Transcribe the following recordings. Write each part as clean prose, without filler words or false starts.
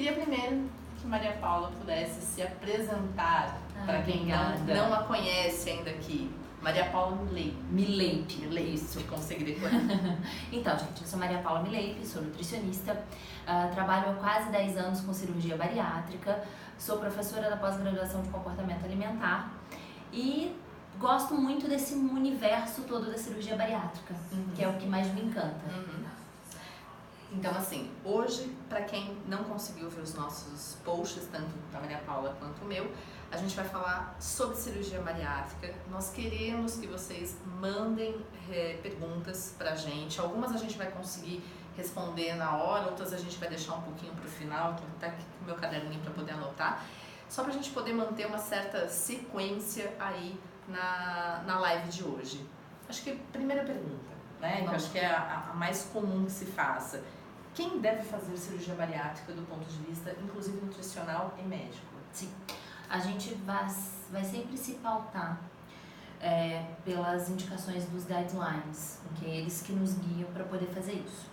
queria primeiro que Maria Paula pudesse se apresentar para quem não a conhece ainda aqui. Maria Paula Mileipe. Isso, consegui decorar. Então, gente, eu sou Maria Paula Mileipe, sou nutricionista, trabalho há quase 10 anos com cirurgia bariátrica, sou professora da pós-graduação de comportamento alimentar e gosto muito desse universo todo da cirurgia bariátrica, que é o que mais me encanta. Então, assim, hoje, para quem não conseguiu ver os nossos posts, tanto da Maria Paula quanto o meu, a gente vai falar sobre cirurgia bariátrica. Nós queremos que vocês mandem perguntas pra gente. Algumas a gente vai conseguir responder na hora, outras a gente vai deixar um pouquinho pro final. Tô até aqui com o meu caderninho para poder anotar. Só pra gente poder manter uma certa sequência aí na live de hoje. Acho que a primeira pergunta, né, que eu acho que é a mais comum que se faça. Quem deve fazer cirurgia bariátrica do ponto de vista, inclusive nutricional e médico? Sim, a gente vai sempre se pautar pelas indicações dos guidelines, que é eles que nos guiam para poder fazer isso.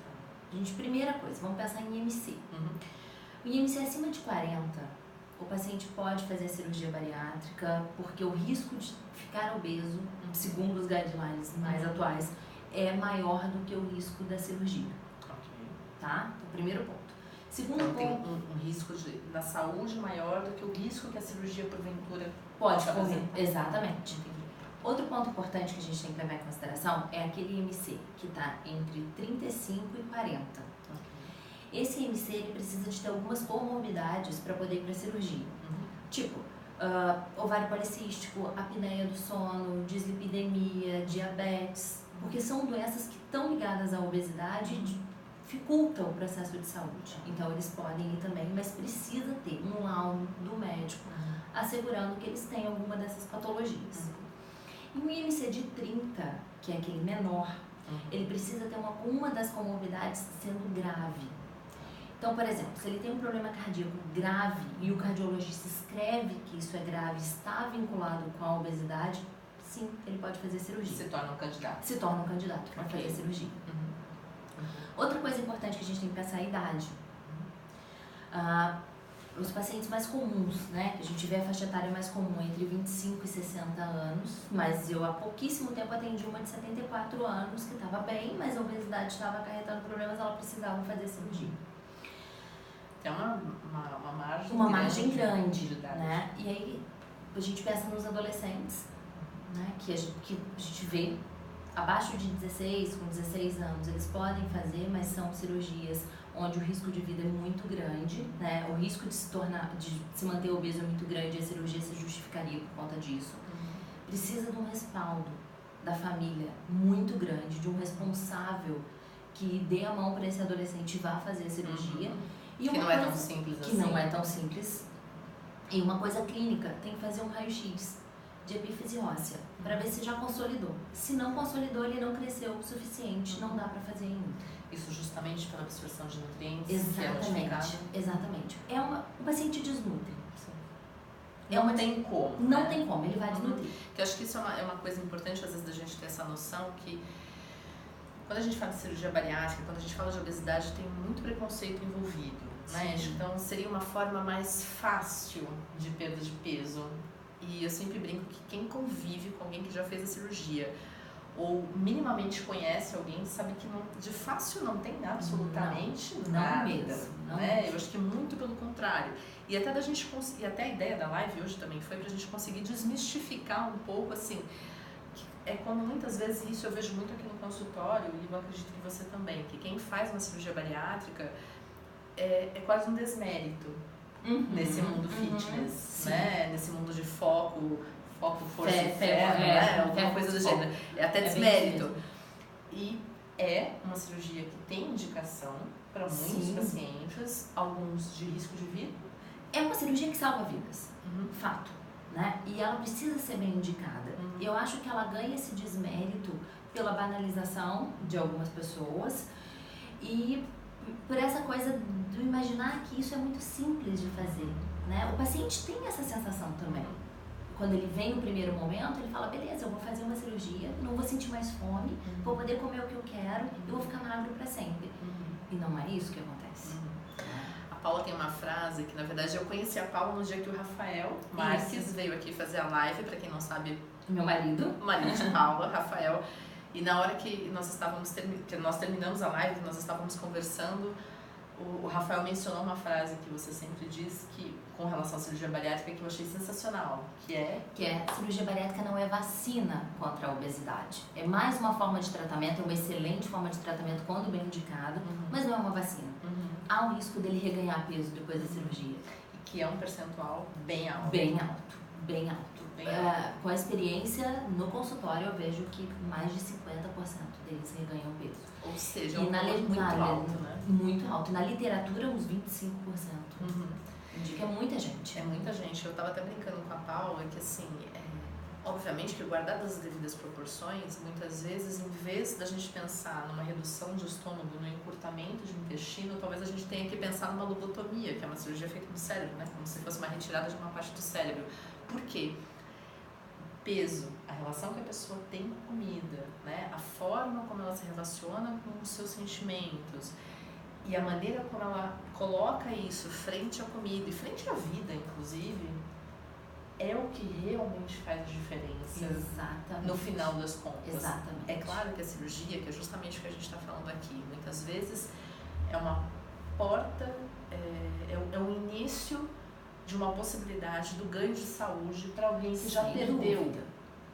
Gente, primeira coisa, vamos pensar em IMC. O IMC acima de 40, o paciente pode fazer a cirurgia bariátrica porque o risco de ficar obeso, segundo os guidelines mais atuais, é maior do que o risco da cirurgia. Tá? O primeiro ponto. Segundo então, ponto, tem um risco da saúde maior do que o risco que a cirurgia porventura pode correr. Exatamente. Outro ponto importante que a gente tem que levar em consideração é aquele IMC que está entre 35 e 40. Esse IMC ele precisa de ter algumas comorbidades para poder ir para a cirurgia. Tipo, ovário policístico, apneia do sono, dislipidemia, diabetes, porque são doenças que estão ligadas à obesidade e dificultam o processo de saúde. Então eles podem ir também, mas precisa ter um laudo do médico assegurando que eles têm alguma dessas patologias. E o IMC de 30, que é aquele menor, ele precisa ter uma das comorbidades sendo grave. Então, por exemplo, se ele tem um problema cardíaco grave e o cardiologista escreve que isso é grave, está vinculado com a obesidade, sim, ele pode fazer cirurgia. Se torna um candidato. Se torna um candidato para fazer cirurgia. Outra coisa importante que a gente tem que pensar é a idade. Os pacientes mais comuns, né, que a gente vê a faixa etária mais comum entre 25 e 60 anos, mas eu há pouquíssimo tempo atendi uma de 74 anos que estava bem, mas a obesidade estava acarretando problemas, ela precisava fazer cirurgia. É uma margem margem grande, né? E aí a gente pensa nos adolescentes, né, que a gente vê abaixo de 16, com 16 anos, eles podem fazer, mas são cirurgias onde o risco de vida é muito grande, né? O risco de se manter obeso é muito grande e a cirurgia se justificaria por conta disso. Precisa de um respaldo da família muito grande, de um responsável que dê a mão para esse adolescente e vá fazer a cirurgia. E que não é tão simples assim. Que não é tão simples. E uma coisa clínica, tem que fazer um raio-x de epífise óssea, para ver se já consolidou. Se não consolidou, ele não cresceu o suficiente, não dá para fazer ainda. Isso justamente pela absorção de nutrientes? Exatamente, exatamente. O paciente desnutre. Não tem como. Não tem como, ele vai desnutrir. Que eu acho que isso é uma coisa importante, às vezes, da gente ter essa noção que quando a gente fala de cirurgia bariátrica, quando a gente fala de obesidade, tem muito preconceito envolvido, né? Então, seria uma forma mais fácil de perda de peso. E eu sempre brinco que quem convive com alguém que já fez a cirurgia ou minimamente conhece alguém, sabe que de fácil não tem absolutamente nada. Não né? mesmo. Eu acho que muito pelo contrário. E até a ideia da live hoje também foi pra gente conseguir desmistificar um pouco, assim, é quando muitas vezes isso eu vejo muito aqui no consultório, e eu acredito que você também, que quem faz uma cirurgia bariátrica é quase um desmérito nesse mundo fitness, né? Nesse mundo de foco, força e ferro, né? Alguma coisa do gênero. É até desmérito. E é uma cirurgia que tem indicação para muitos pacientes, alguns de risco de vida. É uma cirurgia que salva vidas, fato, né? E ela precisa ser bem indicada. Eu acho que ela ganha esse desmérito pela banalização de algumas pessoas e por essa coisa do imaginar que isso é muito simples de fazer, né? O paciente tem essa sensação também. Quando ele vem no primeiro momento, ele fala, beleza, eu vou fazer uma cirurgia, não vou sentir mais fome, vou poder comer o que eu quero, eu vou ficar magro para sempre. E não é isso que acontece. A Paula tem uma frase que, na verdade, eu conheci a Paula no dia que o Rafael Marques veio aqui fazer a live, para quem não sabe, meu marido. O marido de Paula, Rafael. E na hora que nós terminamos a live, que nós estávamos conversando, o Rafael mencionou uma frase que você sempre diz, que com relação à cirurgia bariátrica, que eu achei sensacional, que é cirurgia bariátrica não é vacina contra a obesidade. É mais uma forma de tratamento, é uma excelente forma de tratamento quando bem indicado, mas não é uma vacina. Há o risco dele reganhar peso depois da cirurgia. E que é um percentual bem alto. Bem alto, bem alto. Com a experiência no consultório, eu vejo que mais de 50% deles reganham peso. Ou seja, é um valor muito alto, né? Muito alto. Na literatura, uns 25%. Indica muita gente. É muita gente. Eu estava até brincando com a Paula que, assim, obviamente que guardadas as devidas proporções, muitas vezes, em vez da gente pensar numa redução de estômago, no encurtamento de intestino, talvez a gente tenha que pensar numa lobotomia, que é uma cirurgia feita no cérebro, né? Como se fosse uma retirada de uma parte do cérebro. Por quê? Peso, a relação que a pessoa tem com a comida, né? A forma como ela se relaciona com os seus sentimentos e a maneira como ela coloca isso frente à comida e frente à vida, inclusive, é o que realmente faz a diferença. Exatamente. No final das contas. Exatamente. É claro que a cirurgia, que é justamente o que a gente está falando aqui, muitas vezes é uma porta, é o início de uma possibilidade do ganho de saúde para alguém que já perdeu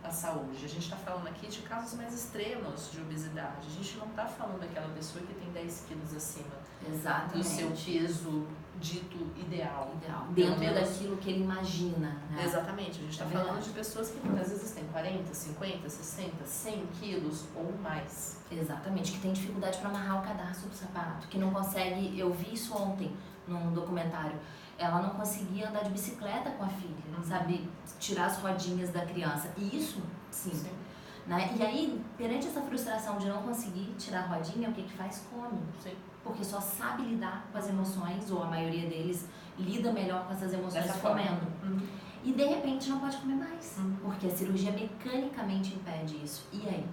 a saúde. A gente está falando aqui de casos mais extremos de obesidade. A gente não está falando daquela pessoa que tem 10 quilos acima do seu peso dito ideal. Dentro daquilo que ele imagina. Né? Exatamente. A gente está falando de pessoas que muitas vezes têm 40, 50, 60, 100 quilos ou mais. Exatamente. Que tem dificuldade para amarrar o cadarço do sapato. Que não consegue... Eu vi isso ontem num documentário. Ela não conseguia andar de bicicleta com a filha, sabe? Tirar as rodinhas da criança. E isso, sim. Né? E aí, perante essa frustração de não conseguir tirar a rodinha, o que faz? Come. Sim. Porque só sabe lidar com as emoções, ou a maioria deles lida melhor com essas emoções comendo. E de repente não pode comer mais, porque a cirurgia mecanicamente impede isso. E aí?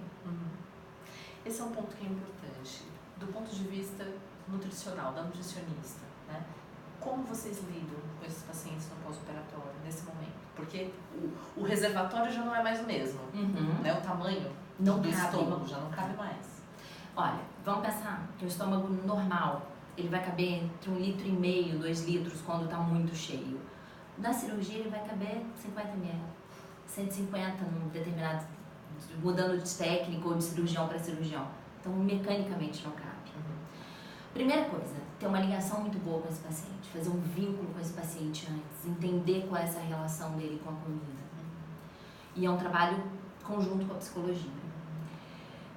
Esse é um ponto que é importante. Do ponto de vista nutricional, da nutricionista, né? Como vocês lidam com esses pacientes no pós-operatório, nesse momento? Porque o reservatório já não é mais o mesmo, né? O tamanho do estômago já não cabe mais. Olha, vamos pensar que o estômago normal, ele vai caber entre 1,5 litro, 2 litros quando está muito cheio. Na cirurgia ele vai caber 50 ml, 150 num determinado, mudando de técnico ou de cirurgião para cirurgião. Então, mecanicamente não cabe. Primeira coisa, ter uma ligação muito boa com esse paciente, fazer um vínculo com esse paciente antes, entender qual é essa relação dele com a comida. E é um trabalho conjunto com a psicologia.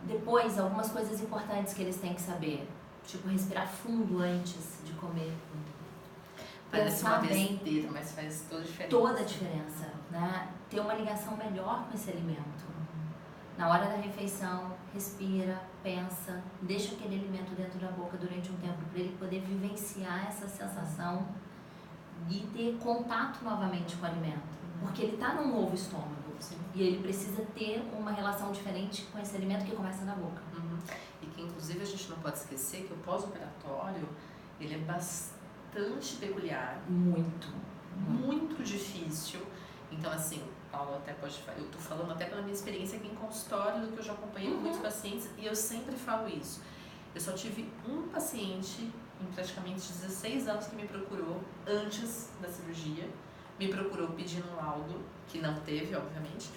Depois, algumas coisas importantes que eles têm que saber, tipo respirar fundo antes de comer. Parece uma besteira, mas faz toda a diferença. Toda a diferença, né? Ter uma ligação melhor com esse alimento. Na hora da refeição, respira, pensa, deixa aquele alimento dentro da boca durante um tempo para ele poder vivenciar essa sensação e ter contato novamente com o alimento. Porque ele está num novo estômago. Sim. E ele precisa ter uma relação diferente com esse alimento que começa na boca. E que inclusive a gente não pode esquecer que o pós-operatório ele é bastante peculiar. Muito difícil. Então assim, Paulo até pode falar, eu estou falando até pela minha experiência aqui em consultório, do que eu já acompanhei com muitos pacientes, e eu sempre falo isso. Eu só tive um paciente em praticamente 16 anos que me procurou antes da cirurgia, me procurou pedindo um laudo, que não teve, obviamente,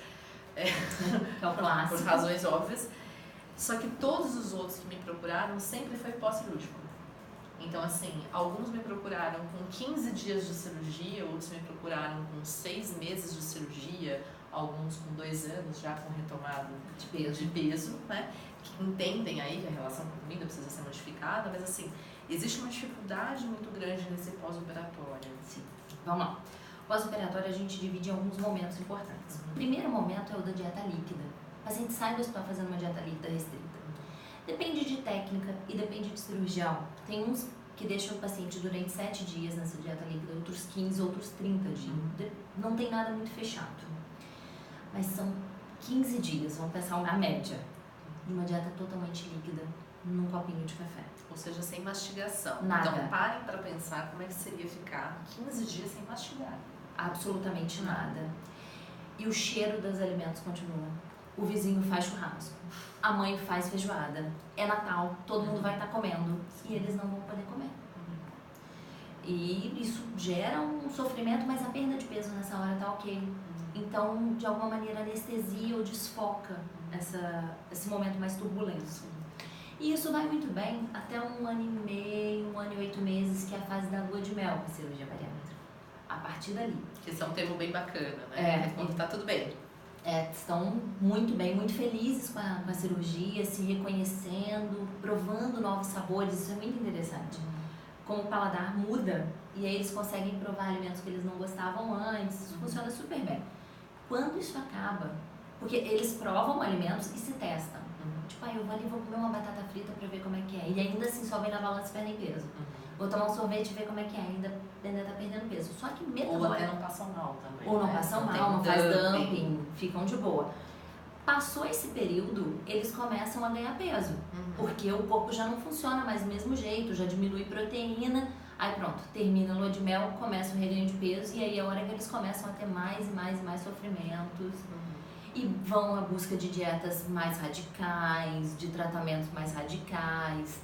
que é o clássico, por razões óbvias, só que todos os outros que me procuraram sempre foi pós-cirúrgico. Então, assim, alguns me procuraram com 15 dias de cirurgia, outros me procuraram com 6 meses de cirurgia, alguns com 2 anos já com retomada de peso, né? Que entendem aí que a relação com a comida precisa ser modificada, mas assim, existe uma dificuldade muito grande nesse pós-operatório. Sim. Vamos lá. Pós-operatório a gente divide em alguns momentos importantes. O primeiro momento é o da dieta líquida. O paciente sai do hospital fazendo uma dieta líquida restrita. Depende de técnica e depende de cirurgião. Tem uns que deixam o paciente durante 7 dias nessa dieta líquida, outros 15, outros 30 dias. Não tem nada muito fechado. Mas são 15 dias, vamos pensar na média, de uma dieta totalmente líquida, num copinho de café. Ou seja, sem mastigação. Nada. Então parem para pensar como é que seria ficar 15 dias sem mastigar. Absolutamente nada. E o cheiro dos alimentos continua. O vizinho faz churrasco. A mãe faz feijoada. É Natal, todo mundo vai estar comendo. E eles não vão poder comer. E isso gera um sofrimento, mas a perda de peso nessa hora tá ok. Então, de alguma maneira, anestesia ou desfoca esse momento mais turbulento. E isso vai muito bem até 1 ano e meio, 1 ano e 8 meses, que é a fase da lua de mel com a cirurgia bariátrica. A partir dali. Que isso é um termo bem bacana, né? Quando tá tudo bem. Estão muito bem, muito felizes com a cirurgia, se reconhecendo, provando novos sabores. Isso é muito interessante. Como o paladar muda e aí eles conseguem provar alimentos que eles não gostavam antes. Isso funciona super bem. Quando isso acaba, porque eles provam alimentos e se testam. Tipo, eu vou ali, vou comer uma batata frita pra ver como é que é. E ainda assim só vem na balança e perdem peso. Vou tomar um sorvete e ver como é que é. Ainda tá perdendo peso. Só que Ou até não passam mal também. Ou não passam mal, não faz dumping, ficam de boa. Passou esse período, eles começam a ganhar peso. Porque o corpo já não funciona mais do mesmo jeito, já diminui proteína. Aí pronto, termina a lua de mel, começa o reganho de peso. E aí é a hora que eles começam a ter mais e mais e mais sofrimentos. E vão à busca de dietas mais radicais, de tratamentos mais radicais.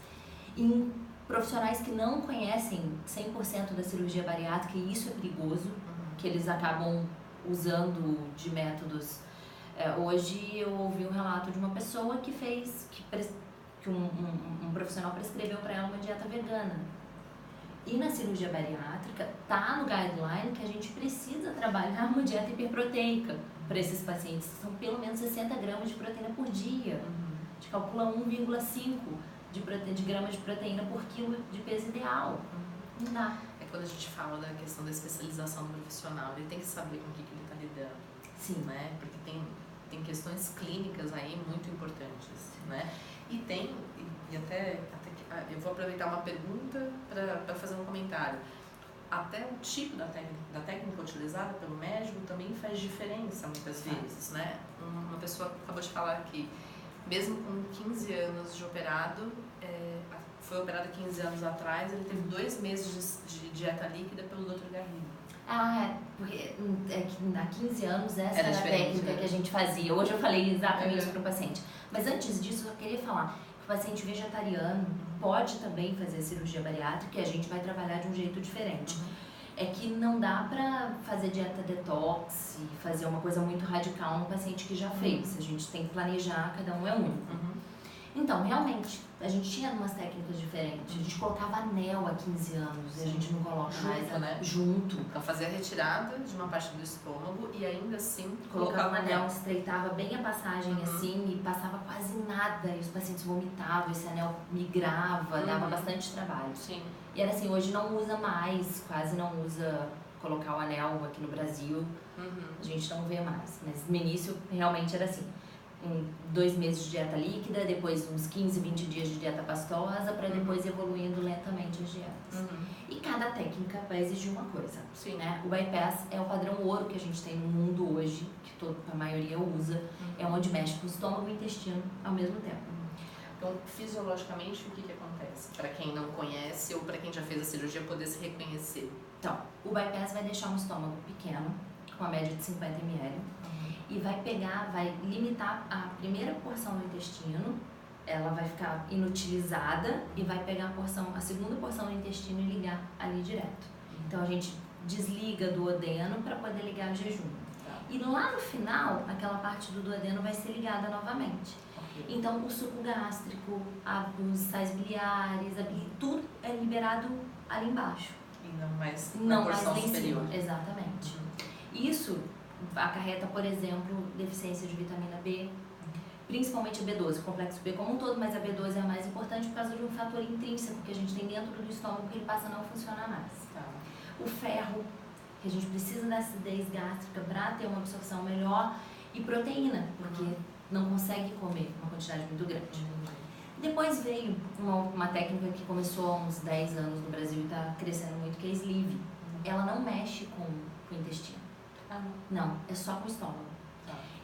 Em profissionais que não conhecem 100% da cirurgia bariátrica, e isso é perigoso, que eles acabam usando de métodos. Hoje eu ouvi um relato de uma pessoa que um profissional prescreveu para ela uma dieta vegana. E na cirurgia bariátrica, tá no guideline que a gente precisa trabalhar uma dieta hiperproteica para esses pacientes. São pelo menos 60 gramas de proteína por dia. A gente calcula 1,5 de gramas de proteína por quilo de peso ideal. Não dá. É quando a gente fala da questão da especialização do profissional, ele tem que saber com o que ele está lidando. Sim. Né? Porque tem questões clínicas aí muito importantes, né? E até eu vou aproveitar uma pergunta para fazer um comentário. Até o tipo da técnica utilizada pelo médico também faz diferença muitas vezes, né? Uma pessoa acabou de falar que mesmo com 15 anos de operado, foi operado 15 anos atrás, ele teve 2 meses de dieta líquida pelo Dr. Garrido. Porque há 15 anos essa Era era a técnica, né, que a gente fazia. Hoje eu falei exatamente isso para o paciente. Mas antes disso, eu queria falar que o paciente vegetariano pode também fazer cirurgia bariátrica e a gente vai trabalhar de um jeito diferente. É que não dá pra fazer dieta detox e fazer uma coisa muito radical no paciente que já fez. A gente tem que planejar, cada um é único. Então, realmente, a gente tinha umas técnicas diferentes. A gente colocava anel há 15 anos e a gente não coloca mais, né? Junto. Então, fazia a retirada de uma parte do estômago e ainda assim colocava o anel, estreitava bem a passagem assim e passava quase nada. E os pacientes vomitavam, esse anel migrava, dava bastante trabalho. Sim. E era assim, hoje não usa mais, quase não usa colocar o anel aqui no Brasil. A gente não vê mais. Mas no início realmente era assim. 2 meses de dieta líquida, depois uns 15, 20 dias de dieta pastosa, para depois evoluindo lentamente as dietas. E cada técnica vai exigir uma coisa. Sim. Né? O bypass é o padrão ouro que a gente tem no mundo hoje, que a maioria usa, é onde mexe com o estômago e o intestino ao mesmo tempo. Então, fisiologicamente, o que acontece? Para quem não conhece ou para quem já fez a cirurgia poder se reconhecer. Então, o bypass vai deixar um estômago pequeno, com a média de 50 ml, e vai limitar a primeira porção do intestino, ela vai ficar inutilizada e vai pegar a segunda porção do intestino e ligar ali direto. Então a gente desliga do duodeno para poder ligar o jejum. E lá no final, aquela parte do duodeno vai ser ligada novamente. Então o suco gástrico, os sais biliares, tudo é liberado ali embaixo. E não mais na porção superior. Exatamente. Isso acarreta, por exemplo, deficiência de vitamina B, principalmente a B12, o complexo B como um todo, mas a B12 é a mais importante por causa de um fator intrínseco que a gente tem dentro do estômago que ele passa a não funcionar mais. O ferro, que a gente precisa da acidez gástrica para ter uma absorção melhor, e proteína, porque não consegue comer uma quantidade muito grande. Depois veio uma técnica que começou há uns 10 anos no Brasil e está crescendo muito, que é a sleeve. Ela não mexe com o intestino. Não, é só com o estômago.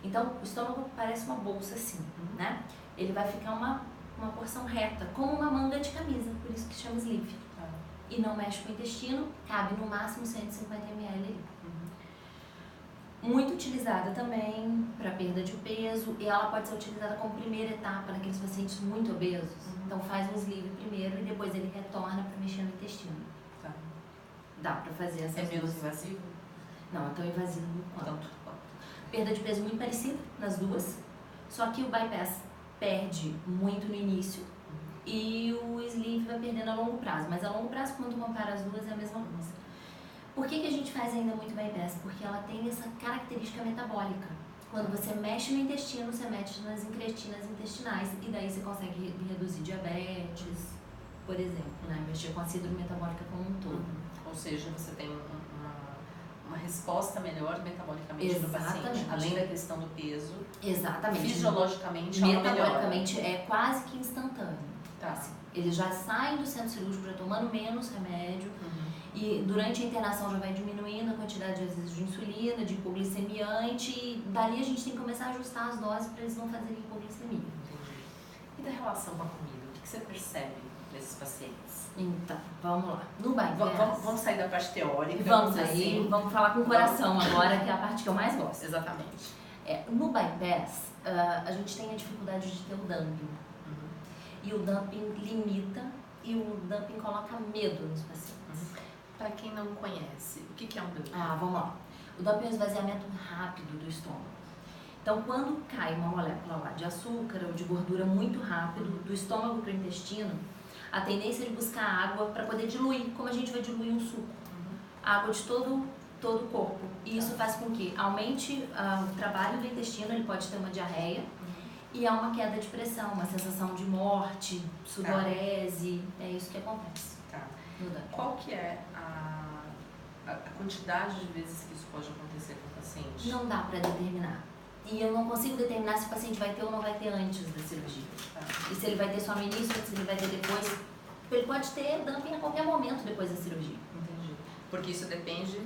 Então, o estômago parece uma bolsa assim, né? Ele vai ficar uma uma porção reta, como uma manga de camisa, por isso que chama sleeve. E não mexe com o intestino, cabe no máximo 150 ml ali. Muito utilizada também para perda de peso, e ela pode ser utilizada como primeira etapa naqueles pacientes muito obesos. Então faz um sleeve primeiro e depois ele retorna para mexer no intestino. Tá. Dá para fazer essa. É menos invasivo? Não, é tão invasivo quanto. Perda de peso muito parecida nas duas, só que o bypass perde muito no início e o sleeve vai perdendo a longo prazo. Mas a longo prazo, quando compara as duas, é a mesma coisa. Por que a gente faz ainda muito bypass? Porque ela tem essa característica metabólica. Quando você mexe no intestino, você mexe nas incretinas intestinais e daí você consegue reduzir diabetes, por exemplo, né? Mexer com a síndrome metabólica como um todo. Ou seja, você tem uma resposta melhor metabolicamente do paciente, além da questão do peso. Exatamente. Fisiologicamente, ela metabolicamente é quase que instantâneo. Tá. Assim, eles já saem do centro cirúrgico já tomando menos remédio. E durante a internação já vai diminuindo a quantidade às vezes de insulina, de hipoglicemiante, e dali a gente tem que começar a ajustar as doses para eles não fazerem hipoglicemia. Entendi. E da relação com a comida, o que você percebe nesses pacientes? Então, vamos lá. No bypass... Vamos sair da parte teórica. Vamos sair, assim. Vamos falar com o coração agora, que é a parte que eu mais gosto. Exatamente. No bypass, a gente tem a dificuldade de ter o dumping. E o dumping limita e o dumping coloca medo nos pacientes. Para quem não conhece, o que é um dumping? Vamos lá. O dumping é um esvaziamento rápido do estômago. Então, quando cai uma molécula lá de açúcar ou de gordura muito rápido do estômago para o intestino, a tendência é de buscar água para poder diluir, como a gente vai diluir um suco. Água de todo o corpo. E isso faz com que aumente o trabalho do intestino, ele pode ter uma diarreia, e há uma queda de pressão, uma sensação de morte, sudorese, é isso que acontece. Qual que é a quantidade de vezes que isso pode acontecer com o paciente? Não dá para determinar. E eu não consigo determinar se o paciente vai ter ou não vai ter antes da cirurgia. E se ele vai ter só no início, ou se ele vai ter depois. Ele pode ter dumping a qualquer momento depois da cirurgia. Entendi. Porque isso depende?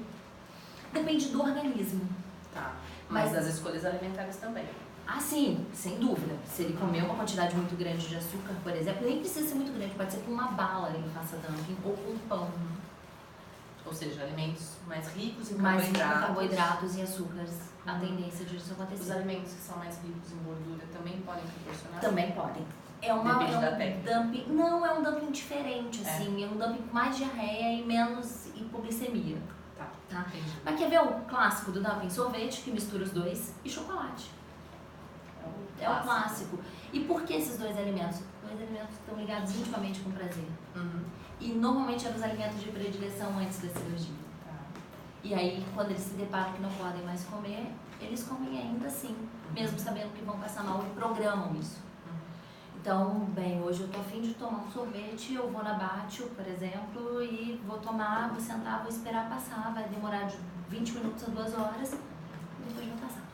Depende do organismo. Tá. Mas das escolhas alimentares também. Sim, sem dúvida. Se ele comer uma quantidade muito grande de açúcar, por exemplo, nem precisa ser muito grande, pode ser com uma bala ele faça dumping, ou com pão. Ou seja, alimentos mais ricos em carboidratos e açúcares, a tendência de isso acontecer. Os alimentos que são mais ricos em gordura também podem proporcionar? Também podem. Depende da técnica. Dumping, não, é um dumping diferente, assim, é um dumping com mais diarreia e menos hipoglicemia. Tá? Mas quer ver o clássico do dumping? Sorvete, que mistura os dois, e chocolate. É o clássico. E por que esses dois alimentos? Dois alimentos estão ligados intimamente com o prazer. E normalmente eram os alimentos de predileção antes da cirurgia. E aí, quando eles se deparam que não podem mais comer, eles comem ainda assim, mesmo sabendo que vão passar mal e programam isso. Então, bem, hoje eu tô a fim de tomar um sorvete, eu vou na Bátio, por exemplo, e vou tomar, vou sentar, vou esperar passar, vai demorar de 20 minutos a 2 horas, e depois vai passar.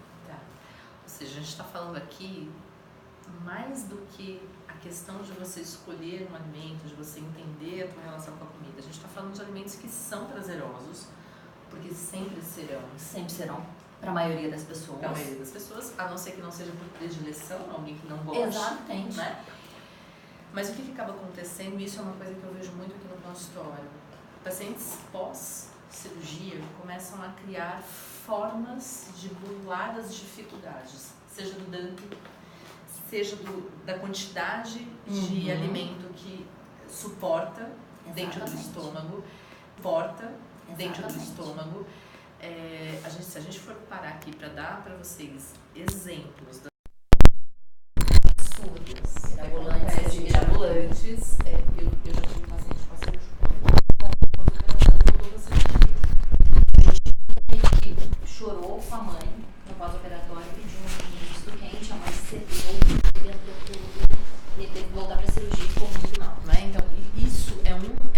Ou seja, a gente está falando aqui mais do que a questão de você escolher um alimento, de você entender a tua relação com a comida. A gente está falando de alimentos que são prazerosos, porque sempre serão. Sempre serão, para a maioria das pessoas. Para a maioria das pessoas, a não ser que não seja por predileção, alguém que não goste. Exatamente. Né? Mas o que acaba acontecendo, isso é uma coisa que eu vejo muito aqui no consultório. Pacientes pós-cirurgia começam a criar formas de burlar as dificuldades, seja do dumping, seja da quantidade de alimento que suporta dentro do estômago, dentro do estômago. Se a gente for parar aqui para dar para vocês exemplos das mirabolantes, eu já tive paciente com que chorou com a mãe no pós-operatório, pediu um misto quente, a mãe cedeu, ele entrou tudo, e ele teve que voltar para a cirurgia e ficou muito mal. Né? Então, isso é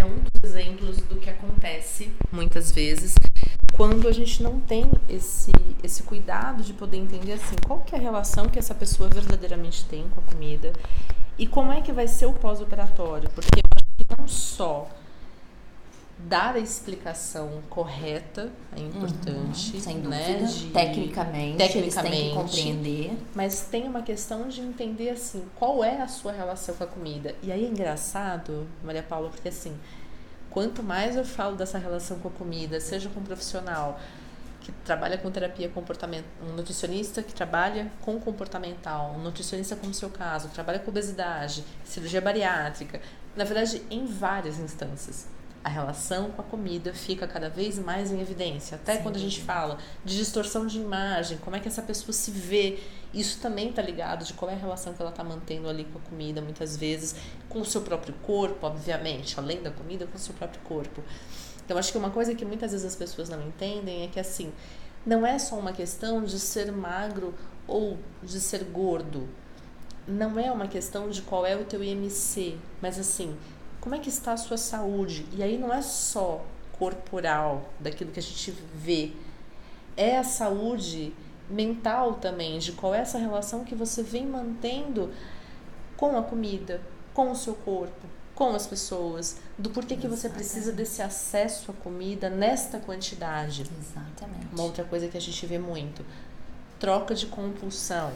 um dos exemplos do que acontece muitas vezes quando a gente não tem esse cuidado de poder entender assim, qual que é a relação que essa pessoa verdadeiramente tem com a comida e como é que vai ser o pós-operatório, porque eu acho que não só dar a explicação correta é importante, sem dúvida. Né? Tecnicamente, eles têm que compreender. Mas tem uma questão de entender, assim, qual é a sua relação com a comida. E aí é engraçado, Maria Paula, porque assim, quanto mais eu falo dessa relação com a comida, seja com um profissional que trabalha com terapia comportamental, um nutricionista que trabalha com comportamental, um nutricionista como o seu caso, que trabalha com obesidade, cirurgia bariátrica, na verdade, em várias instâncias, a relação com a comida fica cada vez mais em evidência. Até quando a gente fala de distorção de imagem, como é que essa pessoa se vê, isso também está ligado de qual é a relação que ela está mantendo ali com a comida, muitas vezes, com o seu próprio corpo, obviamente, além da comida, com o seu próprio corpo. Então, acho que uma coisa que muitas vezes as pessoas não entendem é que, assim, não é só uma questão de ser magro ou de ser gordo. Não é uma questão de qual é o teu IMC, mas, assim, como é que está a sua saúde? E aí não é só corporal, daquilo que a gente vê. É a saúde mental também, de qual é essa relação que você vem mantendo com a comida, com o seu corpo, com as pessoas, do porquê que você precisa desse acesso à comida nesta quantidade. Exatamente. Uma outra coisa que a gente vê muito, troca de compulsão.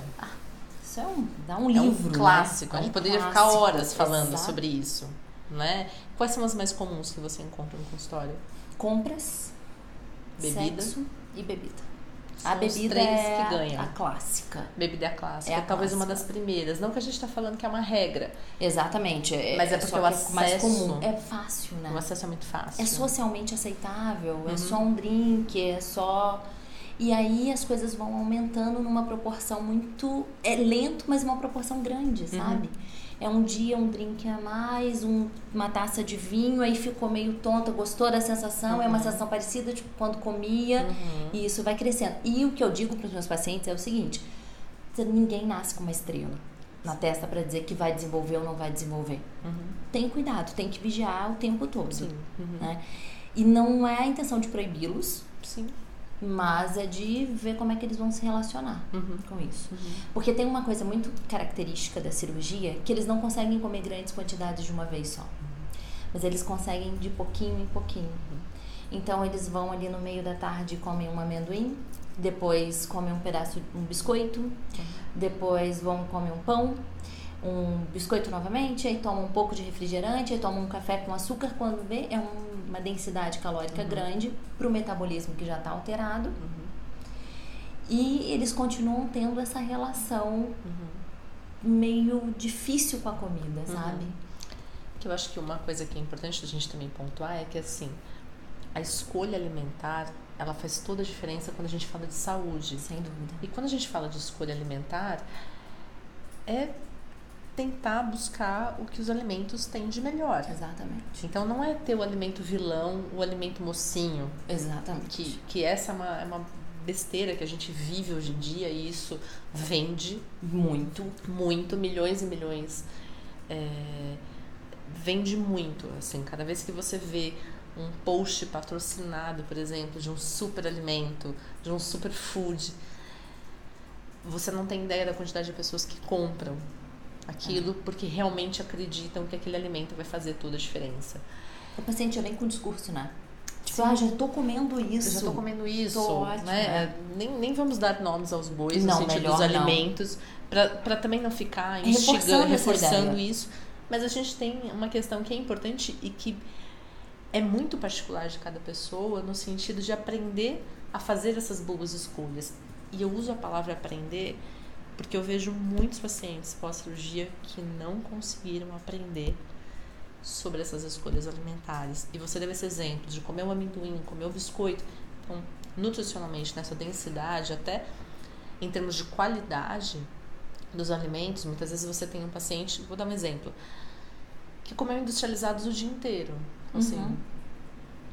Isso dá um livro, um clássico, né? A gente poderia ficar horas falando sobre isso, né? Quais são as mais comuns que você encontra no consultório? Compras, bebida, sexo e bebida. São a bebida os três é que ganham. a clássica. Bebida é a clássica. É a talvez clássica. uma das primeiras. Não que a gente está falando que é uma regra. Exatamente. Mas é porque o acesso... mais comum. É fácil, né? O acesso é muito fácil. É socialmente aceitável. É só um drink, é só... E aí as coisas vão aumentando numa proporção muito... É lento, mas uma proporção grande, sabe? É um dia um drink a mais, uma taça de vinho, aí ficou meio tonta, gostou da sensação, é uma sensação parecida tipo quando comia, e isso vai crescendo. E o que eu digo para os meus pacientes é o seguinte, ninguém nasce com uma estrela na testa para dizer que vai desenvolver ou não vai desenvolver. Tem cuidado, tem que vigiar o tempo todo. Sim. Né? E não é a intenção de proibi-los, sim, mas é de ver como é que eles vão se relacionar com isso. Porque tem uma coisa muito característica da cirurgia, que eles não conseguem comer grandes quantidades de uma vez só. Mas eles conseguem de pouquinho em pouquinho. Então eles vão ali no meio da tarde e comem um amendoim, depois comem um biscoito, depois vão comer um pão, um biscoito novamente, aí tomam um pouco de refrigerante, aí tomam um café com açúcar, quando vê é uma densidade calórica grande para o metabolismo que já está alterado. E eles continuam tendo essa relação meio difícil com a comida, sabe? Que eu acho que uma coisa que é importante a gente também pontuar é que, assim, a escolha alimentar, ela faz toda a diferença quando a gente fala de saúde. Sem dúvida. E quando a gente fala de escolha alimentar, é tentar buscar o que os alimentos têm de melhor. Exatamente. Então não é ter o alimento vilão, o alimento mocinho. Exatamente. Que essa é uma besteira que a gente vive hoje em dia, e isso vende muito, milhões e milhões. Vende muito, assim, cada vez que você vê um post patrocinado, por exemplo, de um super alimento, de um super food, você não tem ideia da quantidade de pessoas que compram aquilo porque realmente acreditam que aquele alimento vai fazer toda a diferença. O paciente já vem com o discurso, né? Tipo, já tô comendo isso. Eu já tô comendo isso, tô ótimo, né? Nem vamos dar nomes aos bois, não, no sentido dos alimentos, para também não ficar instigando, reforçando isso. Mas a gente tem uma questão que é importante e que é muito particular de cada pessoa, no sentido de aprender a fazer essas boas escolhas. E eu uso a palavra aprender porque eu vejo muitos pacientes pós-cirurgia que não conseguiram aprender sobre essas escolhas alimentares. E você deu esse exemplo de comer um amendoim, comer um biscoito. Então, nutricionalmente, nessa densidade, até em termos de qualidade dos alimentos, muitas vezes você tem um paciente, vou dar um exemplo, que comeu industrializados o dia inteiro. Assim,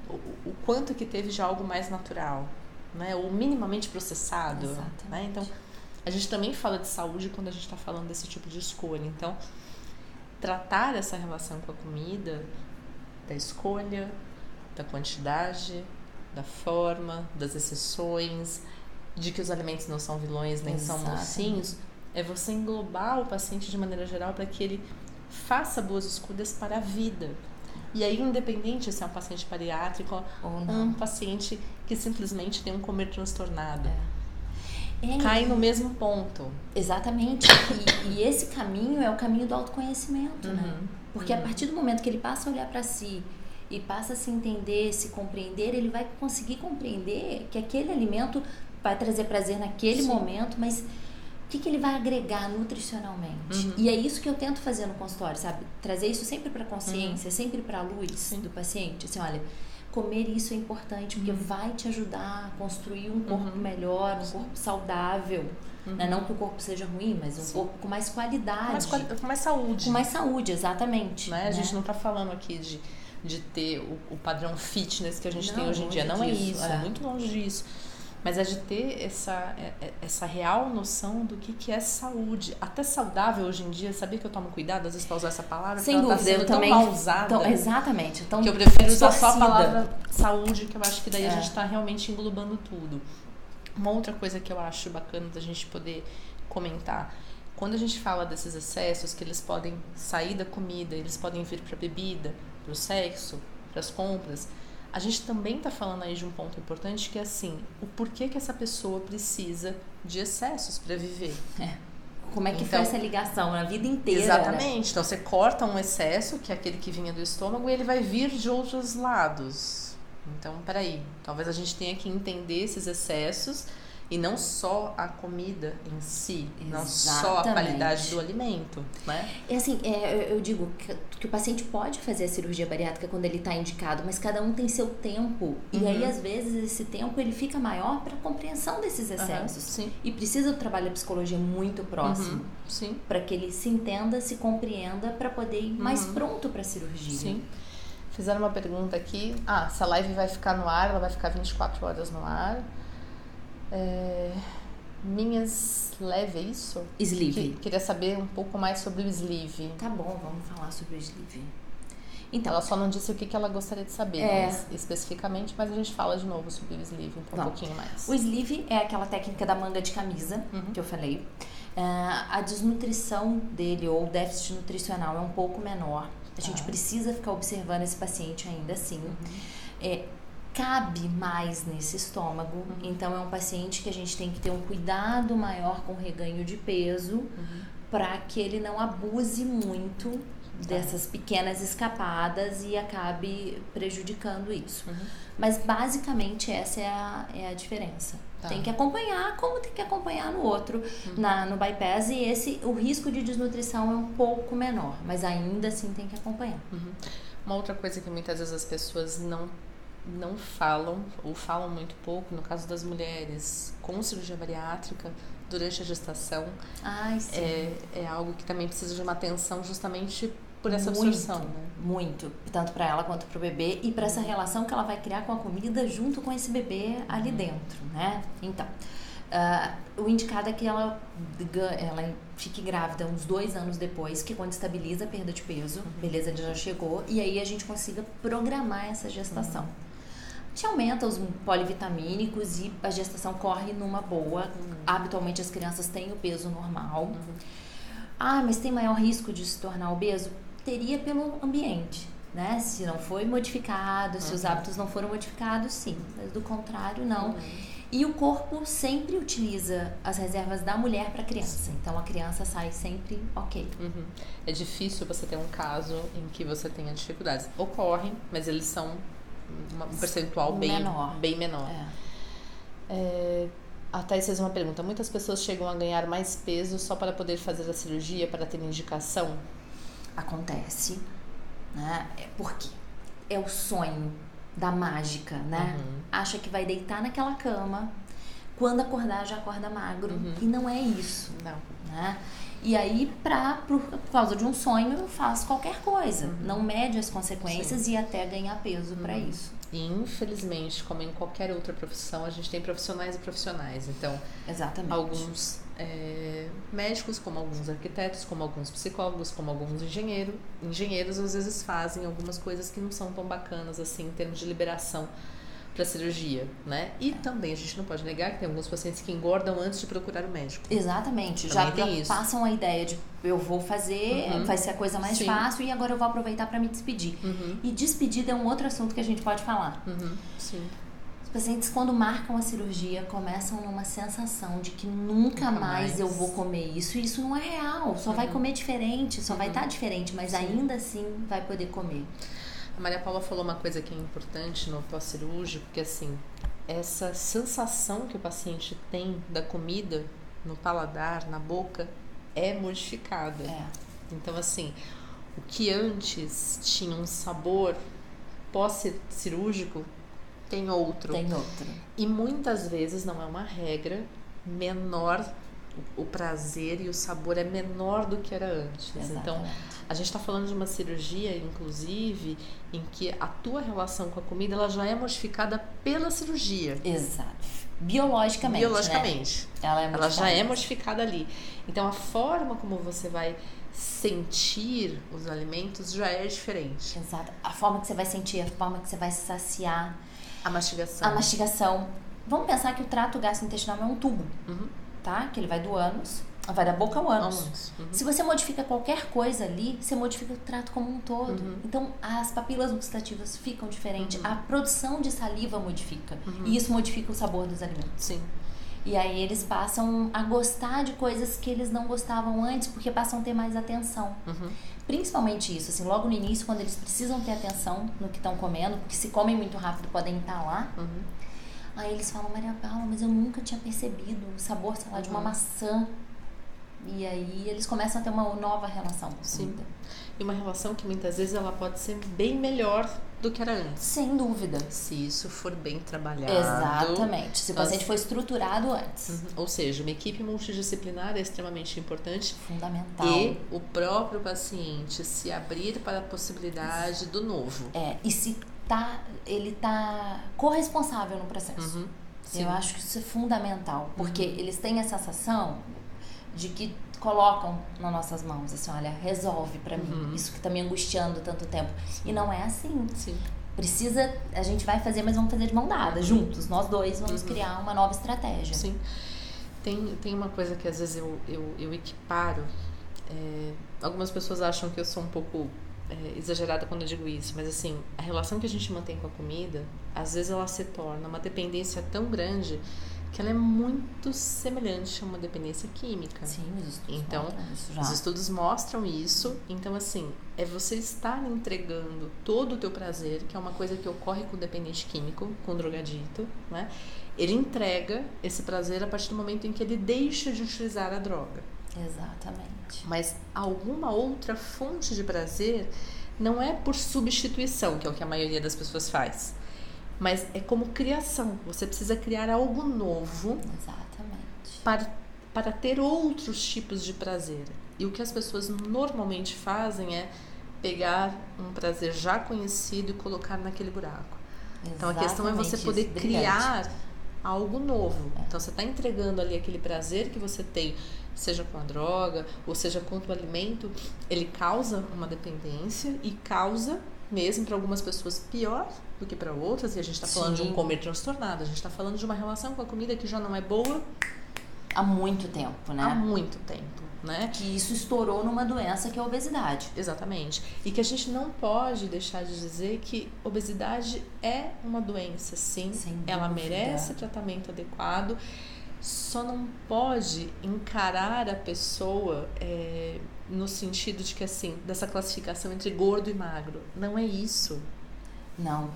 o quanto que teve de algo mais natural, né? Ou minimamente processado. Né? Então, a gente também fala de saúde quando a gente está falando desse tipo de escolha. Então, tratar essa relação com a comida, da escolha, da quantidade, da forma, das exceções, de que os alimentos não são vilões nem são mocinhos, é você englobar o paciente de maneira geral para que ele faça boas escolhas para a vida. E aí, independente se é um paciente bariátrico ou um paciente que simplesmente tem um comer transtornado. Cai no mesmo ponto. Exatamente. E esse caminho é o caminho do autoconhecimento, né? Porque a partir do momento que ele passa a olhar para si e passa a se entender, se compreender, ele vai conseguir compreender que aquele alimento vai trazer prazer naquele momento, mas o que ele vai agregar nutricionalmente? E é isso que eu tento fazer no consultório, sabe? Trazer isso sempre para a consciência, sempre para a luz do paciente. Assim, olha, comer isso é importante porque vai te ajudar a construir um corpo melhor, um corpo saudável. Né? Não que o corpo seja ruim, mas um corpo com mais qualidade. Com mais saúde. Com mais saúde, exatamente. Né? A gente não está falando aqui de ter o padrão fitness que a gente tem hoje em dia. Não é isso, é muito longe disso. Mas é de ter essa real noção do que é saúde. Até saudável hoje em dia, sabia que eu tomo cuidado às vezes para usar essa palavra? Sem dúvida, ela tá sendo eu tão também. mal usada. Exatamente. Então, que eu prefiro usar só a palavra saúde, que eu acho que daí a gente está realmente englobando tudo. Uma outra coisa que eu acho bacana da gente poder comentar, quando a gente fala desses excessos, que eles podem sair da comida, eles podem vir para a bebida, para o sexo, para as compras, a gente também está falando aí de um ponto importante que é assim, o porquê que essa pessoa precisa de excessos para viver. Como é que foi essa ligação na vida inteira? Exatamente. Né? Então você corta um excesso, que é aquele que vinha do estômago, e ele vai vir de outros lados. Então, peraí, talvez a gente tenha que entender esses excessos e não só a comida em si, não só a qualidade do alimento, né? É assim, eu digo que o paciente pode fazer a cirurgia bariátrica quando ele está indicado, mas cada um tem seu tempo. E aí, às vezes, esse tempo ele fica maior para a compreensão desses excessos. Sim. E precisa do trabalho da psicologia muito próximo. Sim. Para que ele se entenda, se compreenda, para poder ir mais pronto para a cirurgia. Sim. Fizeram uma pergunta aqui. Essa live vai ficar no ar, ela vai ficar 24 horas no ar. Minhas leve, é isso? Sleeve. Queria saber um pouco mais sobre o sleeve. Tá bom, vamos falar sobre o sleeve. Então, ela só não disse o que ela gostaria de saber especificamente, mas a gente fala de novo sobre o sleeve um pouquinho mais. O sleeve é aquela técnica da manga de camisa que eu falei. A desnutrição dele ou o déficit nutricional é um pouco menor. A gente precisa ficar observando esse paciente ainda assim. Cabe mais nesse estômago, então é um paciente que a gente tem que ter um cuidado maior com o reganho de peso para que ele não abuse muito dessas pequenas escapadas e acabe prejudicando isso. Mas basicamente essa é a diferença. Tem que acompanhar como tem que acompanhar no outro, no bypass, e o risco de desnutrição é um pouco menor, mas ainda assim tem que acompanhar. Uma outra coisa que muitas vezes as pessoas não falam, ou falam muito pouco, no caso das mulheres com cirurgia bariátrica, durante a gestação, é algo que também precisa de uma atenção justamente por essa absorção. Muito, tanto para ela quanto para o bebê e para essa relação que ela vai criar com a comida junto com esse bebê ali dentro, né? Então, o indicado é que ela fique grávida uns 2 anos depois, que quando estabiliza a perda de peso, beleza, ele já chegou, e aí a gente consiga programar essa gestação. A gente aumenta os polivitamínicos e a gestação corre numa boa. Habitualmente as crianças têm o peso normal. Mas tem maior risco de se tornar obeso? Teria pelo ambiente, né? Se não foi modificado, se os hábitos não foram modificados, sim. Mas do contrário, não. E o corpo sempre utiliza as reservas da mulher para a criança. Então, a criança sai sempre ok. É difícil você ter um caso em que você tenha dificuldades. Ocorrem, mas eles são um percentual bem menor. A Thais fez uma pergunta. Muitas pessoas chegam a ganhar mais peso só para poder fazer a cirurgia, para ter indicação? Acontece, né? Porque é o sonho da mágica, né? Acha que vai deitar naquela cama, quando acordar já acorda magro, e não é isso. Não. Né? E aí, por causa de um sonho, faz qualquer coisa, não mede as consequências e até ganhar peso para isso. E infelizmente, como em qualquer outra profissão, a gente tem profissionais e profissionais. Então, exatamente. Alguns médicos, como alguns arquitetos, como alguns psicólogos, como alguns engenheiros, às vezes fazem algumas coisas que não são tão bacanas assim em termos de liberação para cirurgia, né? E também a gente não pode negar que tem alguns pacientes que engordam antes de procurar o médico. Exatamente. Também Já tem isso. passam a ideia de eu vou fazer, vai ser a coisa mais Sim. fácil e agora eu vou aproveitar para me despedir. E despedida é um outro assunto que a gente pode falar. Sim. Os pacientes, quando marcam a cirurgia, começam numa sensação de que nunca mais eu vou comer isso. E isso não é real. Só vai comer diferente, só vai estar diferente, mas ainda assim vai poder comer. A Maria Paula falou uma coisa que é importante no pós-cirúrgico, que assim, essa sensação que o paciente tem da comida no paladar, na boca, é modificada. Então, assim, o que antes tinha um sabor pós-cirúrgico tem outro. E muitas vezes, não é uma regra, menor, o prazer e o sabor é menor do que era antes. Exatamente. Então, a gente está falando de uma cirurgia, inclusive, em que a tua relação com a comida ela já é modificada pela cirurgia. Exato. Biologicamente. Biologicamente. Né? Ela já é modificada ali. Então, a forma como você vai sentir os alimentos já é diferente. Exato. A forma que você vai sentir, a forma que você vai se saciar. A mastigação. Vamos pensar que o trato gastrointestinal é um tubo, tá? Que ele vai do ânus, vai da boca ao ânus. Se você modifica qualquer coisa ali, você modifica o trato como um todo. Então, as papilas gustativas ficam diferentes, a produção de saliva modifica. E isso modifica o sabor dos alimentos. Sim. E aí eles passam a gostar de coisas que eles não gostavam antes, porque passam a ter mais atenção. Principalmente isso, assim, logo no início, quando eles precisam ter atenção no que estão comendo, porque se comem muito rápido podem entalar. Aí eles falam, Maria Paula, mas eu nunca tinha percebido o sabor, sei lá, de uma maçã. E aí eles começam a ter uma nova relação com a comida. E uma relação que muitas vezes ela pode ser bem melhor do que era antes. Sem dúvida. Se isso for bem trabalhado. Exatamente. Se o paciente for estruturado antes. Ou seja, uma equipe multidisciplinar é extremamente importante. Fundamental. E o próprio paciente se abrir para a possibilidade do novo. E se ele tá corresponsável no processo. Eu acho que isso é fundamental. Porque eles têm a sensação de que colocam nas nossas mãos, assim, olha, resolve pra mim, isso que tá me angustiando tanto tempo. E não é assim. Precisa, a gente vai fazer, mas vamos fazer de mão dada, juntos, nós dois vamos criar uma nova estratégia. Sim. Tem uma coisa que às vezes eu equiparo, algumas pessoas acham que eu sou um pouco exagerada quando eu digo isso, mas assim, a relação que a gente mantém com a comida, às vezes ela se torna uma dependência tão grande que ela é muito semelhante a uma dependência química. Sim, os estudos mostram isso. Então, assim, é você estar entregando todo o teu prazer, que é uma coisa que ocorre com o dependente químico, com o drogadito, né? Ele entrega esse prazer a partir do momento em que ele deixa de utilizar a droga. Exatamente. Mas alguma outra fonte de prazer não é por substituição, que é o que a maioria das pessoas faz. Mas é como criação. Você precisa criar algo novo. Exatamente. Para ter outros tipos de prazer. E o que as pessoas normalmente fazem é pegar um prazer já conhecido e colocar naquele buraco. Exatamente. Então a questão é você poder criar algo novo. Então você está entregando ali aquele prazer que você tem, seja com a droga ou seja com o alimento, ele causa uma dependência e causa mesmo para algumas pessoas pior do que para outras, e a gente está falando de um comer transtornado, a gente está falando de uma relação com a comida que já não é boa há muito tempo, né? Há muito tempo, né? Que isso estourou numa doença que é a obesidade. Exatamente. E que a gente não pode deixar de dizer que obesidade é uma doença, sim. Ela merece tratamento adequado, só não pode encarar a pessoa no sentido de que, assim, dessa classificação entre gordo e magro. Não é isso. Não,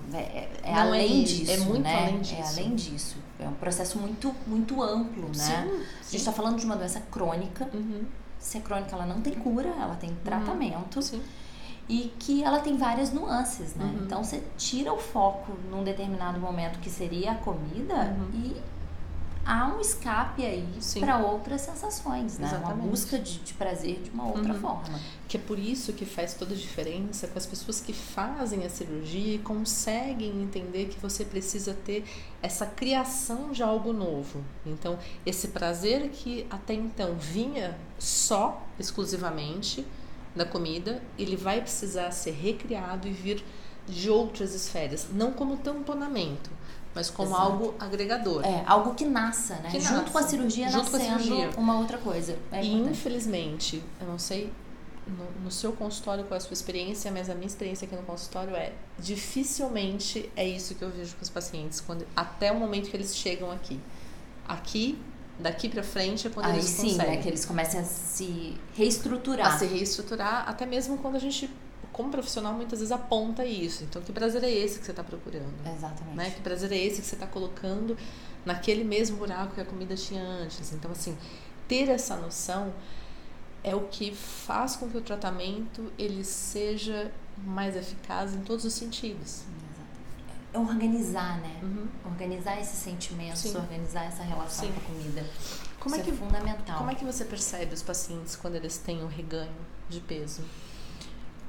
além disso, é muito né? além disso. É além disso. É um processo muito, muito amplo, né? Sim. A gente está falando de uma doença crônica. Se é crônica, ela não tem cura, ela tem tratamento. E que ela tem várias nuances, né? Então, você tira o foco num determinado momento que seria a comida e há um escape aí para outras sensações, né? Exatamente. Uma busca de prazer de uma outra forma. Que é por isso que faz toda a diferença com as pessoas que fazem a cirurgia e conseguem entender que você precisa ter essa criação de algo novo. Então, esse prazer que até então vinha só, exclusivamente, da comida, ele vai precisar ser recriado e vir de outras esferas, não como tamponamento, mas como Exato. algo agregador. Algo que nasça, né? Que junto nasça. com a cirurgia Junto com a nascendo cirurgia. uma outra coisa. E infelizmente, eu não sei no seu consultório qual é a sua experiência, mas a minha experiência aqui no consultório dificilmente é isso que eu vejo com os pacientes, até o momento que eles chegam aqui. Daqui pra frente é quando Aí eles sim, conseguem. né? Que eles começam a se reestruturar. A se reestruturar, até mesmo quando a gente, como profissional, muitas vezes aponta isso. Então, que prazer é esse que você está procurando? Exatamente. Né? Que prazer é esse que você está colocando naquele mesmo buraco que a comida tinha antes? Então, assim, ter essa noção é o que faz com que o tratamento ele seja mais eficaz em todos os sentidos. É organizar, né? Uhum. Organizar esses sentimentos, Sim. organizar essa relação com a comida. Como Isso é fundamental. Como é que você percebe os pacientes quando eles têm o reganho de peso?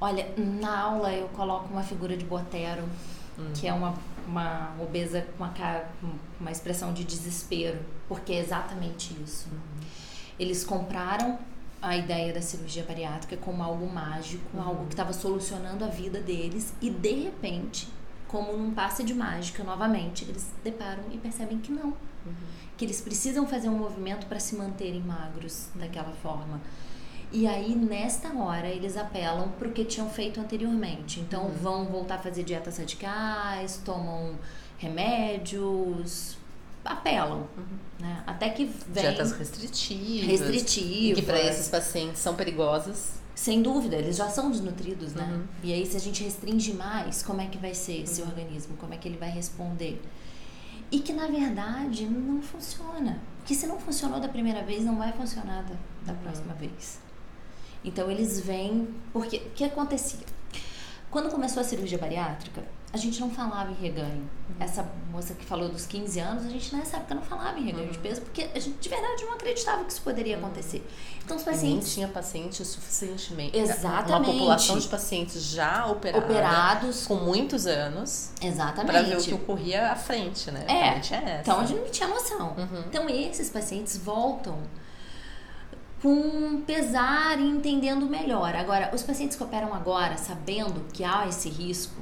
Olha, na aula eu coloco uma figura de Botero, que é uma obesa com uma expressão de desespero, porque é exatamente isso. Eles compraram a ideia da cirurgia bariátrica como algo mágico, algo que estava solucionando a vida deles e, de repente, como num passe de mágica, novamente, eles deparam e percebem que não. Que eles precisam fazer um movimento para se manterem magros daquela forma. E aí, nesta hora, eles apelam para o que tinham feito anteriormente. Então, vão voltar a fazer dietas radicais, tomam remédios, apelam, né? Até que vem... Dietas restritivas. E que para esses pacientes são perigosas. Sem dúvida, eles já são desnutridos, né? E aí, se a gente restringe mais, como é que vai ser esse organismo? Como é que ele vai responder? E que, na verdade, não funciona. Porque se não funcionou da primeira vez, não vai funcionar da próxima vez. Então, eles vêm... Porque o que acontecia? Quando começou a cirurgia bariátrica, a gente não falava em reganho. Essa moça que falou dos 15 anos, a gente nessa época não falava em reganho de peso, porque a gente de verdade não acreditava que isso poderia acontecer. Então, os pacientes... Nem tinha pacientes suficientemente. Exatamente. Uma população de pacientes já operados com muitos anos. Exatamente. Para ver o que ocorria à frente, né? Então a gente não tinha noção. Então, esses pacientes voltam com pesar e entendendo melhor. Agora, os pacientes que operam agora, sabendo que há esse risco,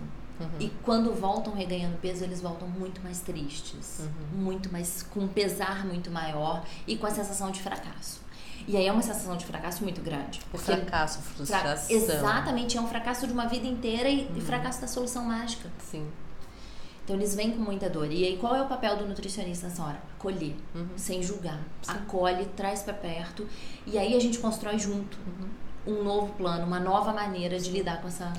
e quando voltam reganhando peso, eles voltam muito mais tristes, muito mais, com um pesar muito maior e com a sensação de fracasso. E aí é uma sensação de fracasso muito grande. Porque fracasso, frustração. Exatamente, é um fracasso de uma vida inteira e fracasso da solução mágica. Sim. Então eles vêm com muita dor. E aí qual é o papel do nutricionista nessa hora? Acolher, sem julgar. Sim. Acolhe, traz pra perto e aí a gente constrói junto um novo plano, uma nova maneira de lidar com essa...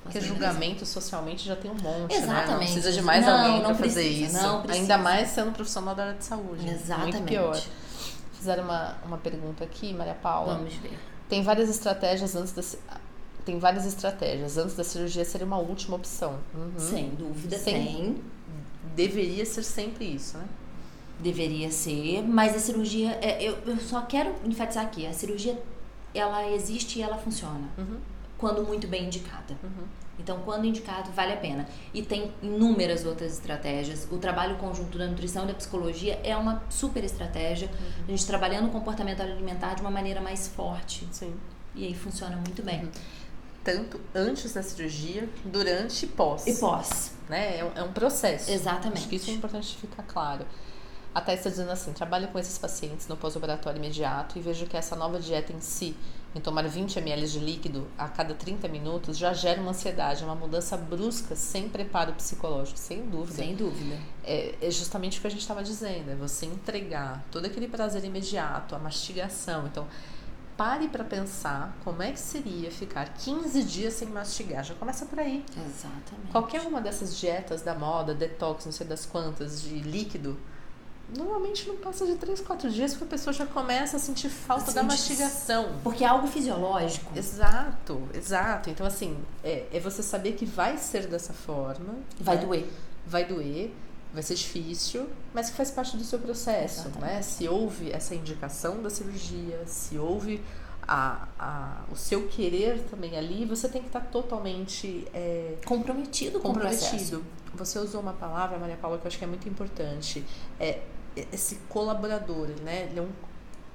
Porque julgamento socialmente já tem um monte, exatamente. Né? Não precisa de mais alguém para fazer isso. Não precisa. Ainda mais sendo profissional da área de saúde. Exatamente. Muito pior. Fizeram uma pergunta aqui, Maria Paula. Vamos ver. Tem várias estratégias antes da cirurgia ser uma última opção. Sem dúvida, tem. Deveria ser sempre isso, né? Deveria ser, mas a cirurgia... Eu só quero enfatizar aqui, a cirurgia, ela existe e ela funciona. Quando muito bem indicada. Então, quando indicado, vale a pena. E tem inúmeras outras estratégias. O trabalho conjunto da nutrição e da psicologia é uma super estratégia. A gente trabalhando o comportamento alimentar de uma maneira mais forte. Sim. E aí funciona muito bem. Tanto antes da cirurgia, durante e pós. E pós. Né? É um processo. Exatamente. Acho que isso é importante ficar claro. A Thais está dizendo assim, trabalho com esses pacientes no pós-operatório imediato e vejo que essa nova dieta em si, em tomar 20 ml de líquido a cada 30 minutos, já gera uma ansiedade, uma mudança brusca, sem preparo psicológico, sem dúvida. Sem dúvida. É justamente o que a gente estava dizendo, é você entregar todo aquele prazer imediato, a mastigação. Então, pare para pensar como é que seria ficar 15 dias sem mastigar. Já começa por aí. Exatamente. Qualquer uma dessas dietas da moda, detox, não sei das quantas, de líquido, normalmente não passa de 3, 4 dias que a pessoa já começa a sentir falta da mastigação. Porque é algo fisiológico. Exato. Então, assim, é você saber que vai ser dessa forma. Vai doer. Vai doer, vai ser difícil, mas que faz parte do seu processo, né? Se houve essa indicação da cirurgia, se houve o seu querer também ali, você tem que estar totalmente comprometido com o processo. Você usou uma palavra, Maria Paula, que eu acho que é muito importante. Esse colaborador, né? Ele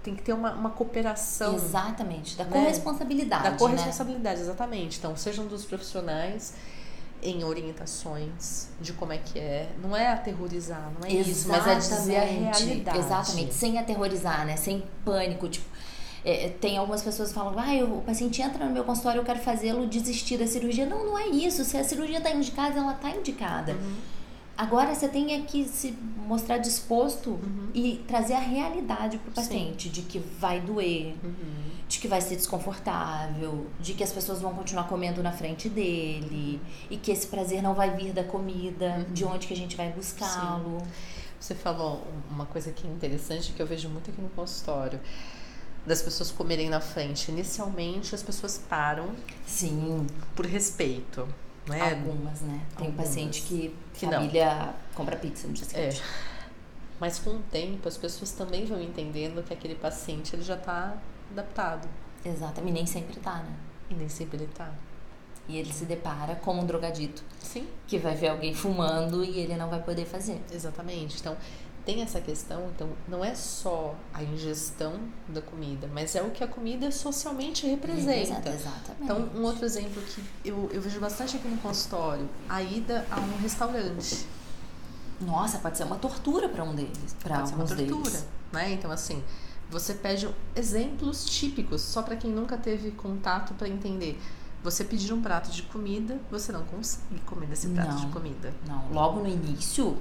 tem que ter uma cooperação. Exatamente, da corresponsabilidade. Da corresponsabilidade, né? Exatamente. Então, sejam dos profissionais, em orientações de como é que é. Não é aterrorizar, não é isso, Exatamente. mas é dizer a realidade. Exatamente, sem aterrorizar, né? Sem pânico, tipo... tem algumas pessoas que falam, o paciente entra no meu consultório, eu quero fazê-lo desistir da cirurgia. Não, não é isso. Se a cirurgia está indicada, ela está indicada. Agora você tem que se mostrar disposto e trazer a realidade para o paciente, de que vai doer, de que vai ser desconfortável, de que as pessoas vão continuar comendo na frente dele e que esse prazer não vai vir da comida, de onde que a gente vai buscá-lo. Sim. Você falou uma coisa que é interessante, que eu vejo muito aqui no consultório, das pessoas comerem na frente. Inicialmente as pessoas param. Sim. Por respeito. Né? Algumas, né? Tem paciente que família compra pizza no dia seguinte. Mas com o tempo as pessoas também vão entendendo que aquele paciente ele já está adaptado. Exatamente. E nem sempre tá, né? E nem sempre ele tá. E ele se depara com um drogadito. Sim. Que vai ver alguém fumando e ele não vai poder fazer. Exatamente. Então, tem essa questão, então não é só a ingestão da comida, mas é o que a comida socialmente representa. Exatamente. Então, um outro exemplo que eu vejo bastante aqui no consultório, a ida a um restaurante. Nossa, pode ser uma tortura para um deles. Pode ser uma tortura, né? Então, assim, você pede exemplos típicos, só para quem nunca teve contato para entender. Você pedir um prato de comida, você não consegue comer desse prato de comida. Não, logo no início...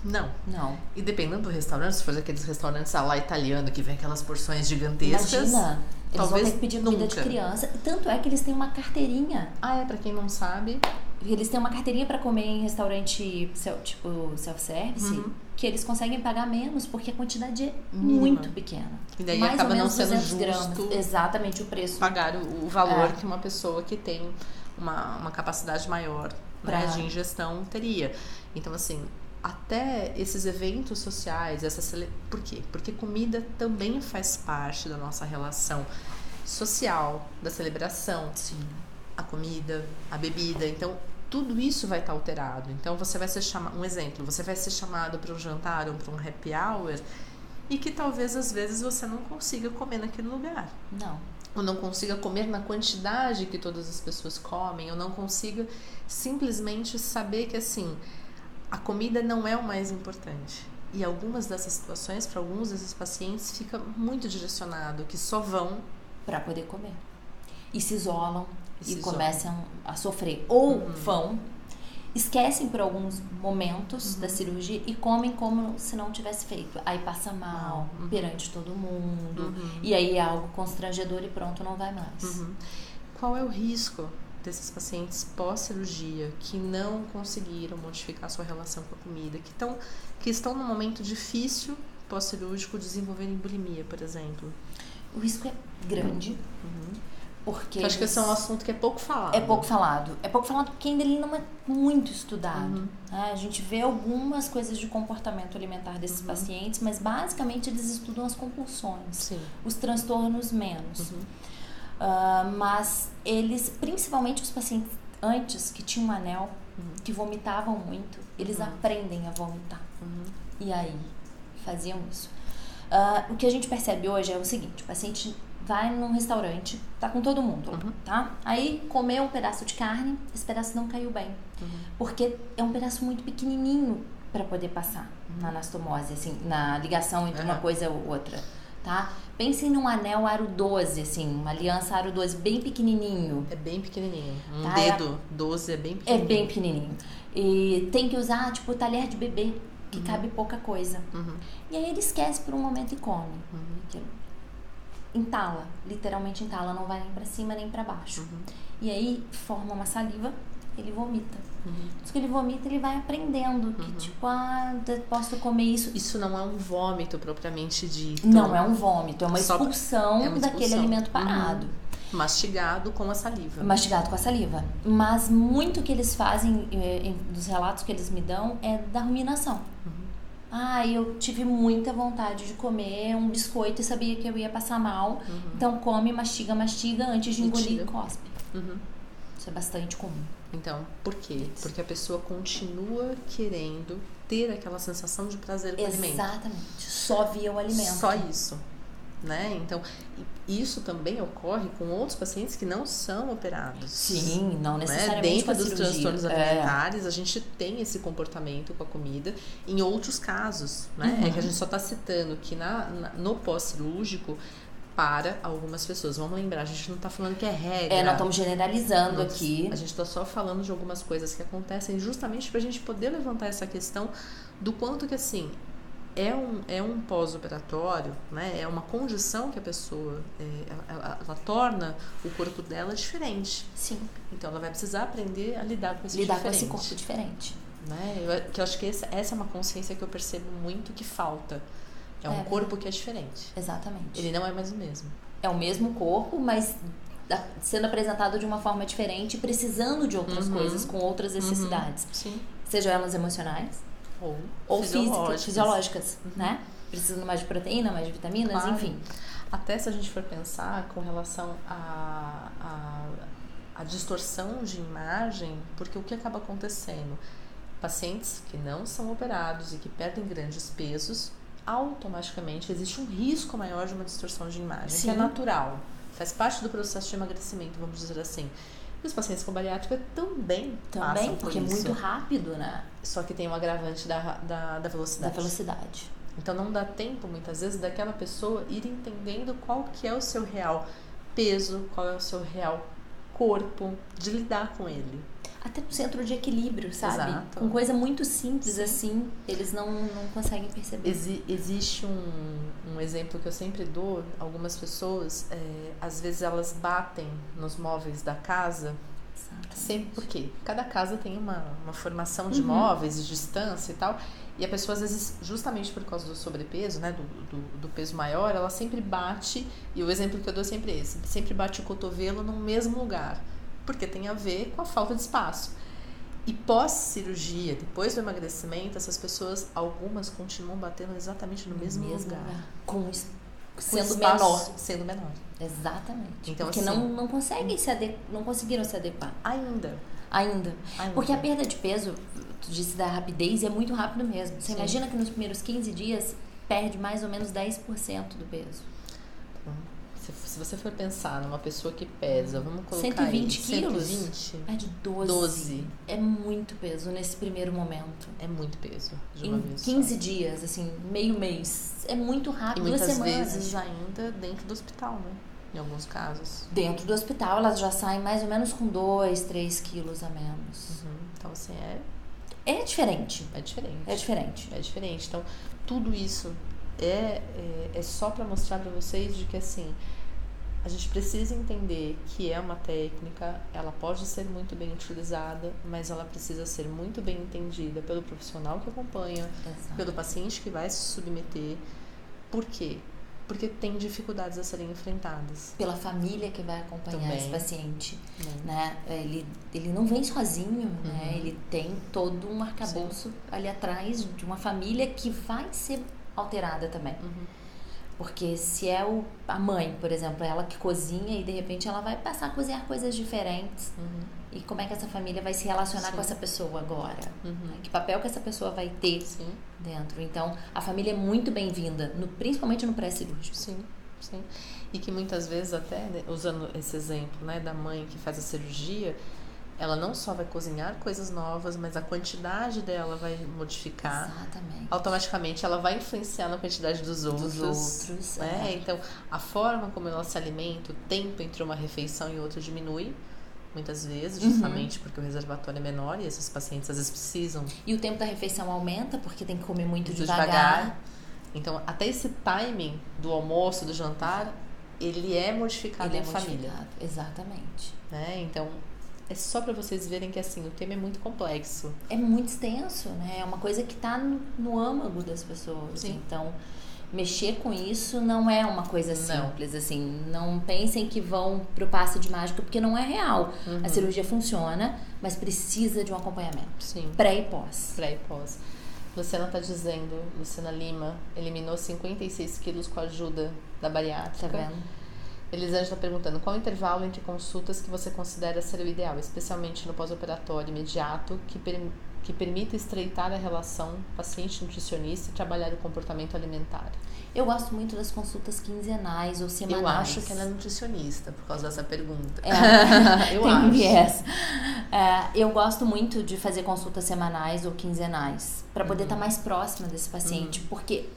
Não. E dependendo do restaurante, se for aqueles restaurantes lá italiano que vem aquelas porções gigantescas, imagina, eles talvez vão ter que pedir comida de criança. Tanto é que eles têm uma carteirinha. Pra quem não sabe. Eles têm uma carteirinha para comer em restaurante tipo self-service, que eles conseguem pagar menos porque a quantidade é muito pequena. E daí mais acaba ou menos não sendo 200 gramas. justo Exatamente o preço. Pagar o valor que uma pessoa que tem uma capacidade maior de ingestão teria. Então, assim, até esses eventos sociais, por quê? Porque comida também faz parte da nossa relação social, da celebração. Sim. A comida, a bebida, então tudo isso vai estar alterado. Então você vai ser chamado, um exemplo, você vai ser chamado para um jantar ou para um happy hour e que talvez às vezes você não consiga comer naquele lugar. Não. Ou não consiga comer na quantidade que todas as pessoas comem, ou não consiga simplesmente saber que assim, a comida não é o mais importante. E algumas dessas situações, para alguns desses pacientes, fica muito direcionado, que só vão para poder comer. E se isolam. E começam a sofrer. Ou vão, esquecem por alguns momentos da cirurgia e comem como se não tivesse feito. Aí passa mal perante todo mundo. E aí é algo constrangedor e pronto, não vai mais. Qual é o risco desses pacientes pós-cirurgia que não conseguiram modificar sua relação com a comida, que estão num momento difícil pós-cirúrgico desenvolverem bulimia, por exemplo? O risco é grande. Porque acho que esse é um assunto que é pouco falado. É pouco falado porque ainda ele não é muito estudado. A gente vê algumas coisas de comportamento alimentar desses pacientes, mas basicamente eles estudam as compulsões, os transtornos menos. Mas eles, principalmente os pacientes antes que tinham um anel, que vomitavam muito, eles aprendem a vomitar. E aí faziam isso. O que a gente percebe hoje é o seguinte: o paciente vai num restaurante, tá com todo mundo, tá? Aí comeu um pedaço de carne, esse pedaço não caiu bem. Porque é um pedaço muito pequenininho para poder passar na anastomose, assim, na ligação entre uma coisa e outra, tá? Pensem num anel aro 12, assim, uma aliança aro 12 bem pequenininho. É bem pequenininho. Um dedo 12 é bem pequenininho. É bem pequenininho. E tem que usar, tipo, talher de bebê, que cabe pouca coisa. E aí ele esquece por um momento e come. Entala, literalmente entala, não vai nem pra cima nem pra baixo. E aí forma uma saliva, ele vomita. Isso que ele vomita, ele vai aprendendo que tipo, posso comer isso. Isso não é um vômito propriamente dito. Não é um vômito, é uma expulsão daquele alimento parado. Mastigado com a saliva. Mastigado com a saliva. Mas muito que eles fazem, dos relatos que eles me dão, é da ruminação. Eu tive muita vontade de comer um biscoito e sabia que eu ia passar mal. Então come, mastiga antes de engolir e cospe. Isso é bastante comum. Então, por quê? Porque a pessoa continua querendo ter aquela sensação de prazer com o alimento. Exatamente. Só via o alimento. Só isso. né? Então, isso também ocorre com outros pacientes que não são operados. Sim, não necessariamente Dentro com a dos cirurgia. transtornos alimentares, a gente tem esse comportamento com a comida. Em outros casos, né? É que a gente só está citando que no pós-cirúrgico, para algumas pessoas. Vamos lembrar, a gente não está falando que é regra. Não estamos generalizando aqui. A gente está só falando de algumas coisas que acontecem justamente para a gente poder levantar essa questão do quanto que, assim, é um pós-operatório, né? É uma condição que a pessoa, ela torna o corpo dela diferente. Sim. Então, ela vai precisar aprender a lidar com esse diferente. Com esse corpo diferente. Né? Eu acho que essa é uma consciência que eu percebo muito que falta. É um corpo que é diferente. Exatamente. Ele não é mais o mesmo. É o mesmo corpo, mas sendo apresentado de uma forma diferente, precisando de outras coisas, com outras necessidades. Sim. Sejam elas emocionais ou fisiológicas, né? Precisando mais de proteína, mais de vitaminas, enfim. Até se a gente for pensar com relação a distorção de imagem, porque o que acaba acontecendo? Pacientes que não são operados e que perdem grandes pesos, automaticamente existe um risco maior de uma distorção de imagem, que é natural, faz parte do processo de emagrecimento, vamos dizer assim. E os pacientes com bariátrica também passam por porque isso. É muito rápido, né? Só que tem um agravante da velocidade. Da velocidade. Então não dá tempo, muitas vezes, daquela pessoa ir entendendo qual que é o seu real peso, qual é o seu real corpo, de lidar com ele. Até no centro de equilíbrio, sabe? Exato. Com coisa muito simples assim, eles não conseguem perceber. Existe um exemplo que eu sempre dou. Algumas pessoas, às vezes elas batem nos móveis da casa. Exatamente. Sempre porque cada casa tem uma formação de móveis, de distância e tal. E a pessoa, às vezes, justamente por causa do sobrepeso, né, do peso maior, ela sempre bate, e o exemplo que eu dou sempre é esse, sempre bate o cotovelo no mesmo lugar. Porque tem a ver com a falta de espaço. E pós-cirurgia, depois do emagrecimento, essas pessoas, algumas continuam batendo exatamente no mesmo lugar. Sendo menor. Exatamente. Então, porque assim, não conseguem não conseguiram se adequar. Ainda. Porque a perda de peso, tu disse da rapidez, é muito rápido mesmo. Você imagina que nos primeiros 15 dias perde mais ou menos 10% do peso. Se você for pensar numa pessoa que pesa, vamos colocar 120 aí, quilos, 120, perde 12. É muito peso nesse primeiro momento. É muito peso. De uma vez 15 só. dias, assim, meio mês. É muito rápido, E 2 muitas semanas. vezes ainda dentro do hospital, né? Em alguns casos. Dentro do hospital, elas já saem mais ou menos com 2, 3 quilos a menos. Então, assim, É diferente. É diferente. É diferente. Então, tudo isso é só para mostrar para vocês de que, assim, a gente precisa entender que é uma técnica, ela pode ser muito bem utilizada, mas ela precisa ser muito bem entendida pelo profissional que acompanha, pelo paciente que vai se submeter. Por quê? Porque tem dificuldades a serem enfrentadas. Pela família que vai acompanhar Também. esse paciente, né? Ele não vem sozinho, né? Ele tem todo um arcabouço ali atrás de uma família que vai ser alterada também. Porque se é a mãe, por exemplo, ela que cozinha e de repente ela vai passar a cozinhar coisas diferentes. E como é que essa família vai se relacionar com essa pessoa agora? Que papel que essa pessoa vai ter dentro? Então, a família é muito bem-vinda, principalmente no pré-cirúrgico. Sim. E que muitas vezes até, né, usando esse exemplo, né, da mãe que faz a cirurgia, ela não só vai cozinhar coisas novas, mas a quantidade dela vai modificar. Exatamente. Automaticamente ela vai influenciar na quantidade dos outros. Né? Então, a forma como ela se alimenta, o tempo entre uma refeição e outra diminui, muitas vezes, justamente porque o reservatório é menor e esses pacientes às vezes precisam. E o tempo da refeição aumenta porque tem que comer muito devagar. Então, até esse timing do almoço, do jantar, ele é modificado em família. Exatamente. Né? Então, é só para vocês verem que, assim, o tema é muito complexo. É muito extenso, né? É uma coisa que tá no âmago das pessoas. Sim. Então, mexer com isso não é uma coisa simples, assim. Não pensem que vão pro passe de mágica, porque não é real. A cirurgia funciona, mas precisa de um acompanhamento. Sim. Pré e pós. Luciana tá dizendo, Luciana Lima, eliminou 56 quilos com a ajuda da bariátrica. Tá vendo? Elisângela está perguntando qual o intervalo entre consultas que você considera ser o ideal, especialmente no pós-operatório imediato, que que permita estreitar a relação paciente-nutricionista e trabalhar o comportamento alimentar? Eu gosto muito das consultas quinzenais ou semanais. Eu acho que ela é nutricionista, por causa dessa pergunta. Eu tem acho. Viés. Eu gosto muito de fazer consultas semanais ou quinzenais, para poder estar mais próxima desse paciente, porque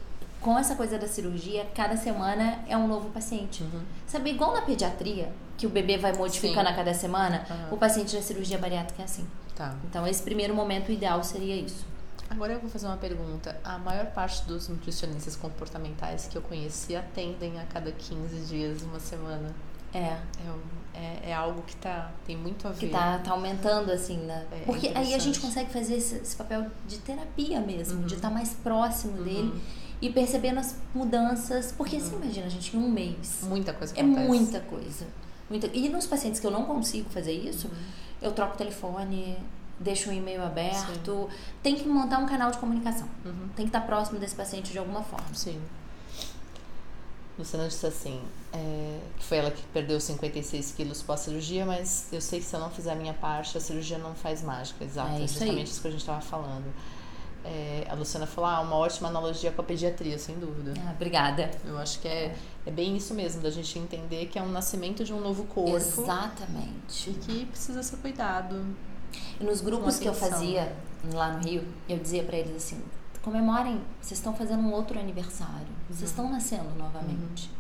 com essa coisa da cirurgia, cada semana é um novo paciente. Sabe, igual na pediatria, que o bebê vai modificando a cada semana, o paciente da cirurgia bariátrica é assim. Tá. Então, esse primeiro momento ideal seria isso. Agora eu vou fazer uma pergunta. A maior parte dos nutricionistas comportamentais que eu conheci atendem a cada 15 dias, uma semana. É algo que tem muito a ver. Que tá aumentando, assim, né? Porque aí a gente consegue fazer esse papel de terapia mesmo, de estar mais próximo dele e percebendo as mudanças. Porque assim, imagina, a gente, em um mês. Muita coisa acontece. É muita coisa. E nos pacientes que eu não consigo fazer isso, eu troco o telefone, deixo um e-mail aberto. Sim. Tem que montar um canal de comunicação. Tem que estar próximo desse paciente de alguma forma. Sim. Luciana disse assim, que foi ela que perdeu 56 quilos pós-cirurgia, mas eu sei que se eu não fizer a minha parte, a cirurgia não faz mágica. Exato, justamente isso que a gente estava falando. A Luciana falou, uma ótima analogia com a pediatria, sem dúvida. Obrigada. Eu acho que é bem isso mesmo, da gente entender que é um nascimento de um novo corpo. Exatamente. E que precisa ser cuidado. E nos grupos que eu fazia lá no Rio, eu dizia pra eles assim, comemorem, vocês estão fazendo um outro aniversário, vocês estão nascendo novamente.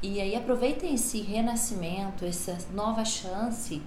E aí aproveitem esse renascimento, essa nova chance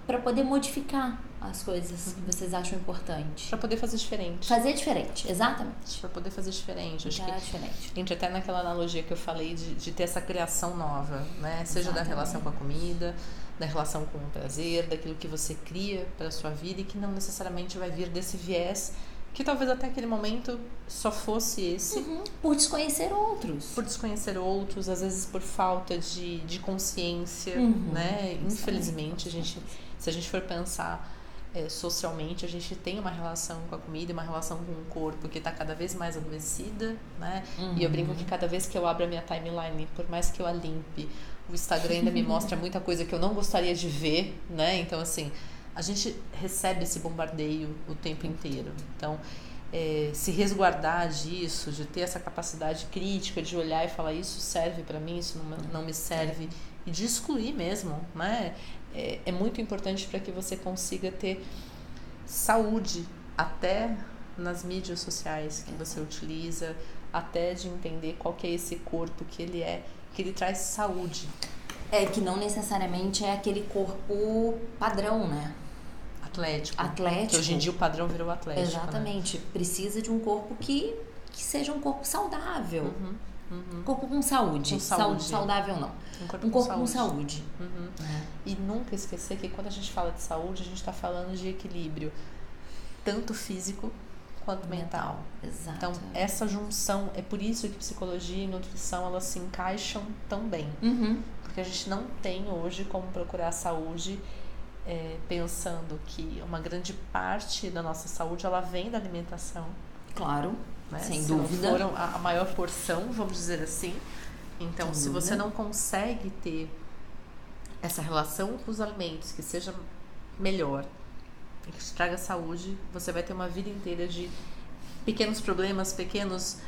para poder modificar as coisas que vocês acham importantes. Para poder fazer diferente. Fazer diferente, exatamente. Para poder fazer diferente. Acho que diferente. Entra até naquela analogia que eu falei de ter essa criação nova, né? Seja da relação com a comida, da relação com o prazer, daquilo que você cria para sua vida e que não necessariamente vai vir desse viés que talvez até aquele momento só fosse esse. Por desconhecer outros. Por desconhecer outros, às vezes por falta de consciência, né? Infelizmente, se a gente for pensar socialmente, a gente tem uma relação com a comida, uma relação com o corpo que está cada vez mais adoecida, né? E eu brinco que cada vez que eu abro a minha timeline, por mais que eu a limpe, o Instagram ainda me mostra muita coisa que eu não gostaria de ver, né? Então, assim, a gente recebe esse bombardeio o tempo inteiro. Então, se resguardar disso, de ter essa capacidade crítica, de olhar e falar isso serve para mim, isso não me serve, e de excluir mesmo, né? É muito importante para que você consiga ter saúde até nas mídias sociais que você utiliza, até de entender qual que é esse corpo que ele traz saúde. Que não necessariamente é aquele corpo padrão, né? Atlético. Que hoje em dia o padrão virou atlético. Exatamente. Né? Precisa de um corpo que seja um corpo saudável. Corpo com saúde. Saudável não. Um corpo com saúde. E nunca esquecer que quando a gente fala de saúde, a gente está falando de equilíbrio, tanto físico quanto mental. Exato. Então, essa junção, é por isso que psicologia e nutrição, elas se encaixam tão bem. Porque a gente não tem hoje como procurar a saúde pensando que uma grande parte da nossa saúde, ela vem da alimentação. Claro, né? Sem dúvida. Se não for a maior porção, vamos dizer assim. Então, se você não consegue ter essa relação com os alimentos que seja melhor e que te traga saúde, você vai ter uma vida inteira de pequenos problemas, pequenas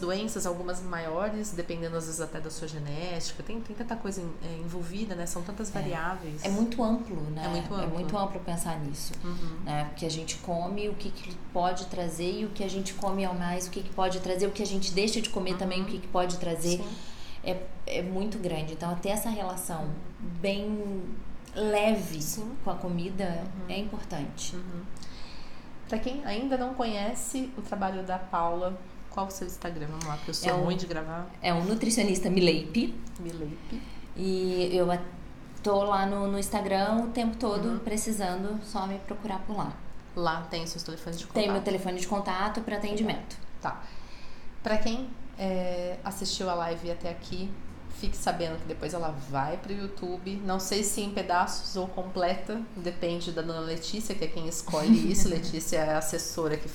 doenças, algumas maiores, dependendo às vezes até da sua genética. Tem tanta coisa envolvida, né? São tantas variáveis. É muito amplo, né? É muito amplo pensar nisso. Né? Porque a gente come o que pode trazer e o que a gente come ao mais, o que pode trazer, o que a gente deixa de comer também, o que pode trazer. É muito grande. Então, ter essa relação bem leve com a comida é importante. Para quem ainda não conhece o trabalho da Paula, qual o seu Instagram? Vamos lá, porque eu sou ruim de gravar. É o nutricionista Mileipe. E eu tô lá no Instagram o tempo todo, precisando, só me procurar por lá. Lá tem seus telefones de contato? Tem meu telefone de contato para atendimento. Tá. Para quem assistiu a live até aqui, fique sabendo que depois ela vai pro YouTube. Não sei se em pedaços ou completa, depende da dona Letícia, que é quem escolhe isso. Letícia é a assessora que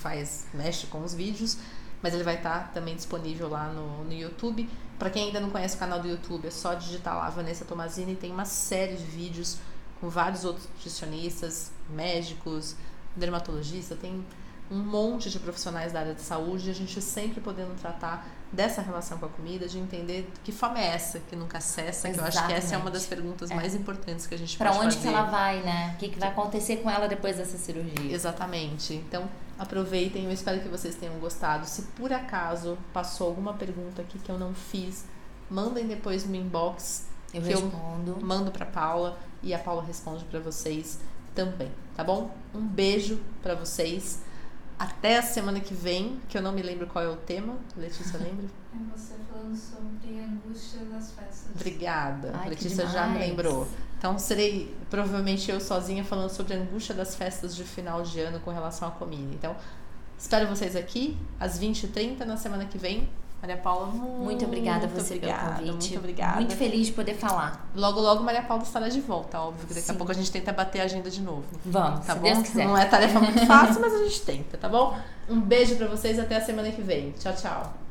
mexe com os vídeos. Mas ele vai estar também disponível lá no YouTube. Para quem ainda não conhece o canal do YouTube, é só digitar lá Vanessa Tomazini. Tem uma série de vídeos com vários outros nutricionistas, médicos, dermatologista, tem um monte de profissionais da área de saúde, a gente sempre podendo tratar dessa relação com a comida, de entender que fome é essa que nunca cessa, que eu acho que essa é uma das perguntas mais importantes que a gente pode fazer. Pra onde que ela vai, né? O que vai acontecer com ela depois dessa cirurgia? Exatamente. Então, aproveitem, eu espero que vocês tenham gostado. Se por acaso passou alguma pergunta aqui que eu não fiz, mandem depois no inbox, eu respondo. Eu mando pra Paula e a Paula responde pra vocês também, tá bom? Um beijo pra vocês. Até a semana que vem, que eu não me lembro qual é o tema. Letícia, lembra? É você falando sobre a angústia das festas. Obrigada. Ai, Letícia já me lembrou. Então, serei provavelmente eu sozinha falando sobre a angústia das festas de final de ano com relação à comida. Então, espero vocês aqui às 20h30 na semana que vem. Maria Paula, muito obrigada a você pelo convite. Muito obrigada. Muito feliz de poder falar. Logo, logo Maria Paula estará de volta, óbvio. Que daqui a pouco a gente tenta bater a agenda de novo. Vamos, tá se bom? Deus quiser. Não é tarefa muito fácil, mas a gente tenta, tá bom? Um beijo pra vocês, até a semana que vem. Tchau, tchau.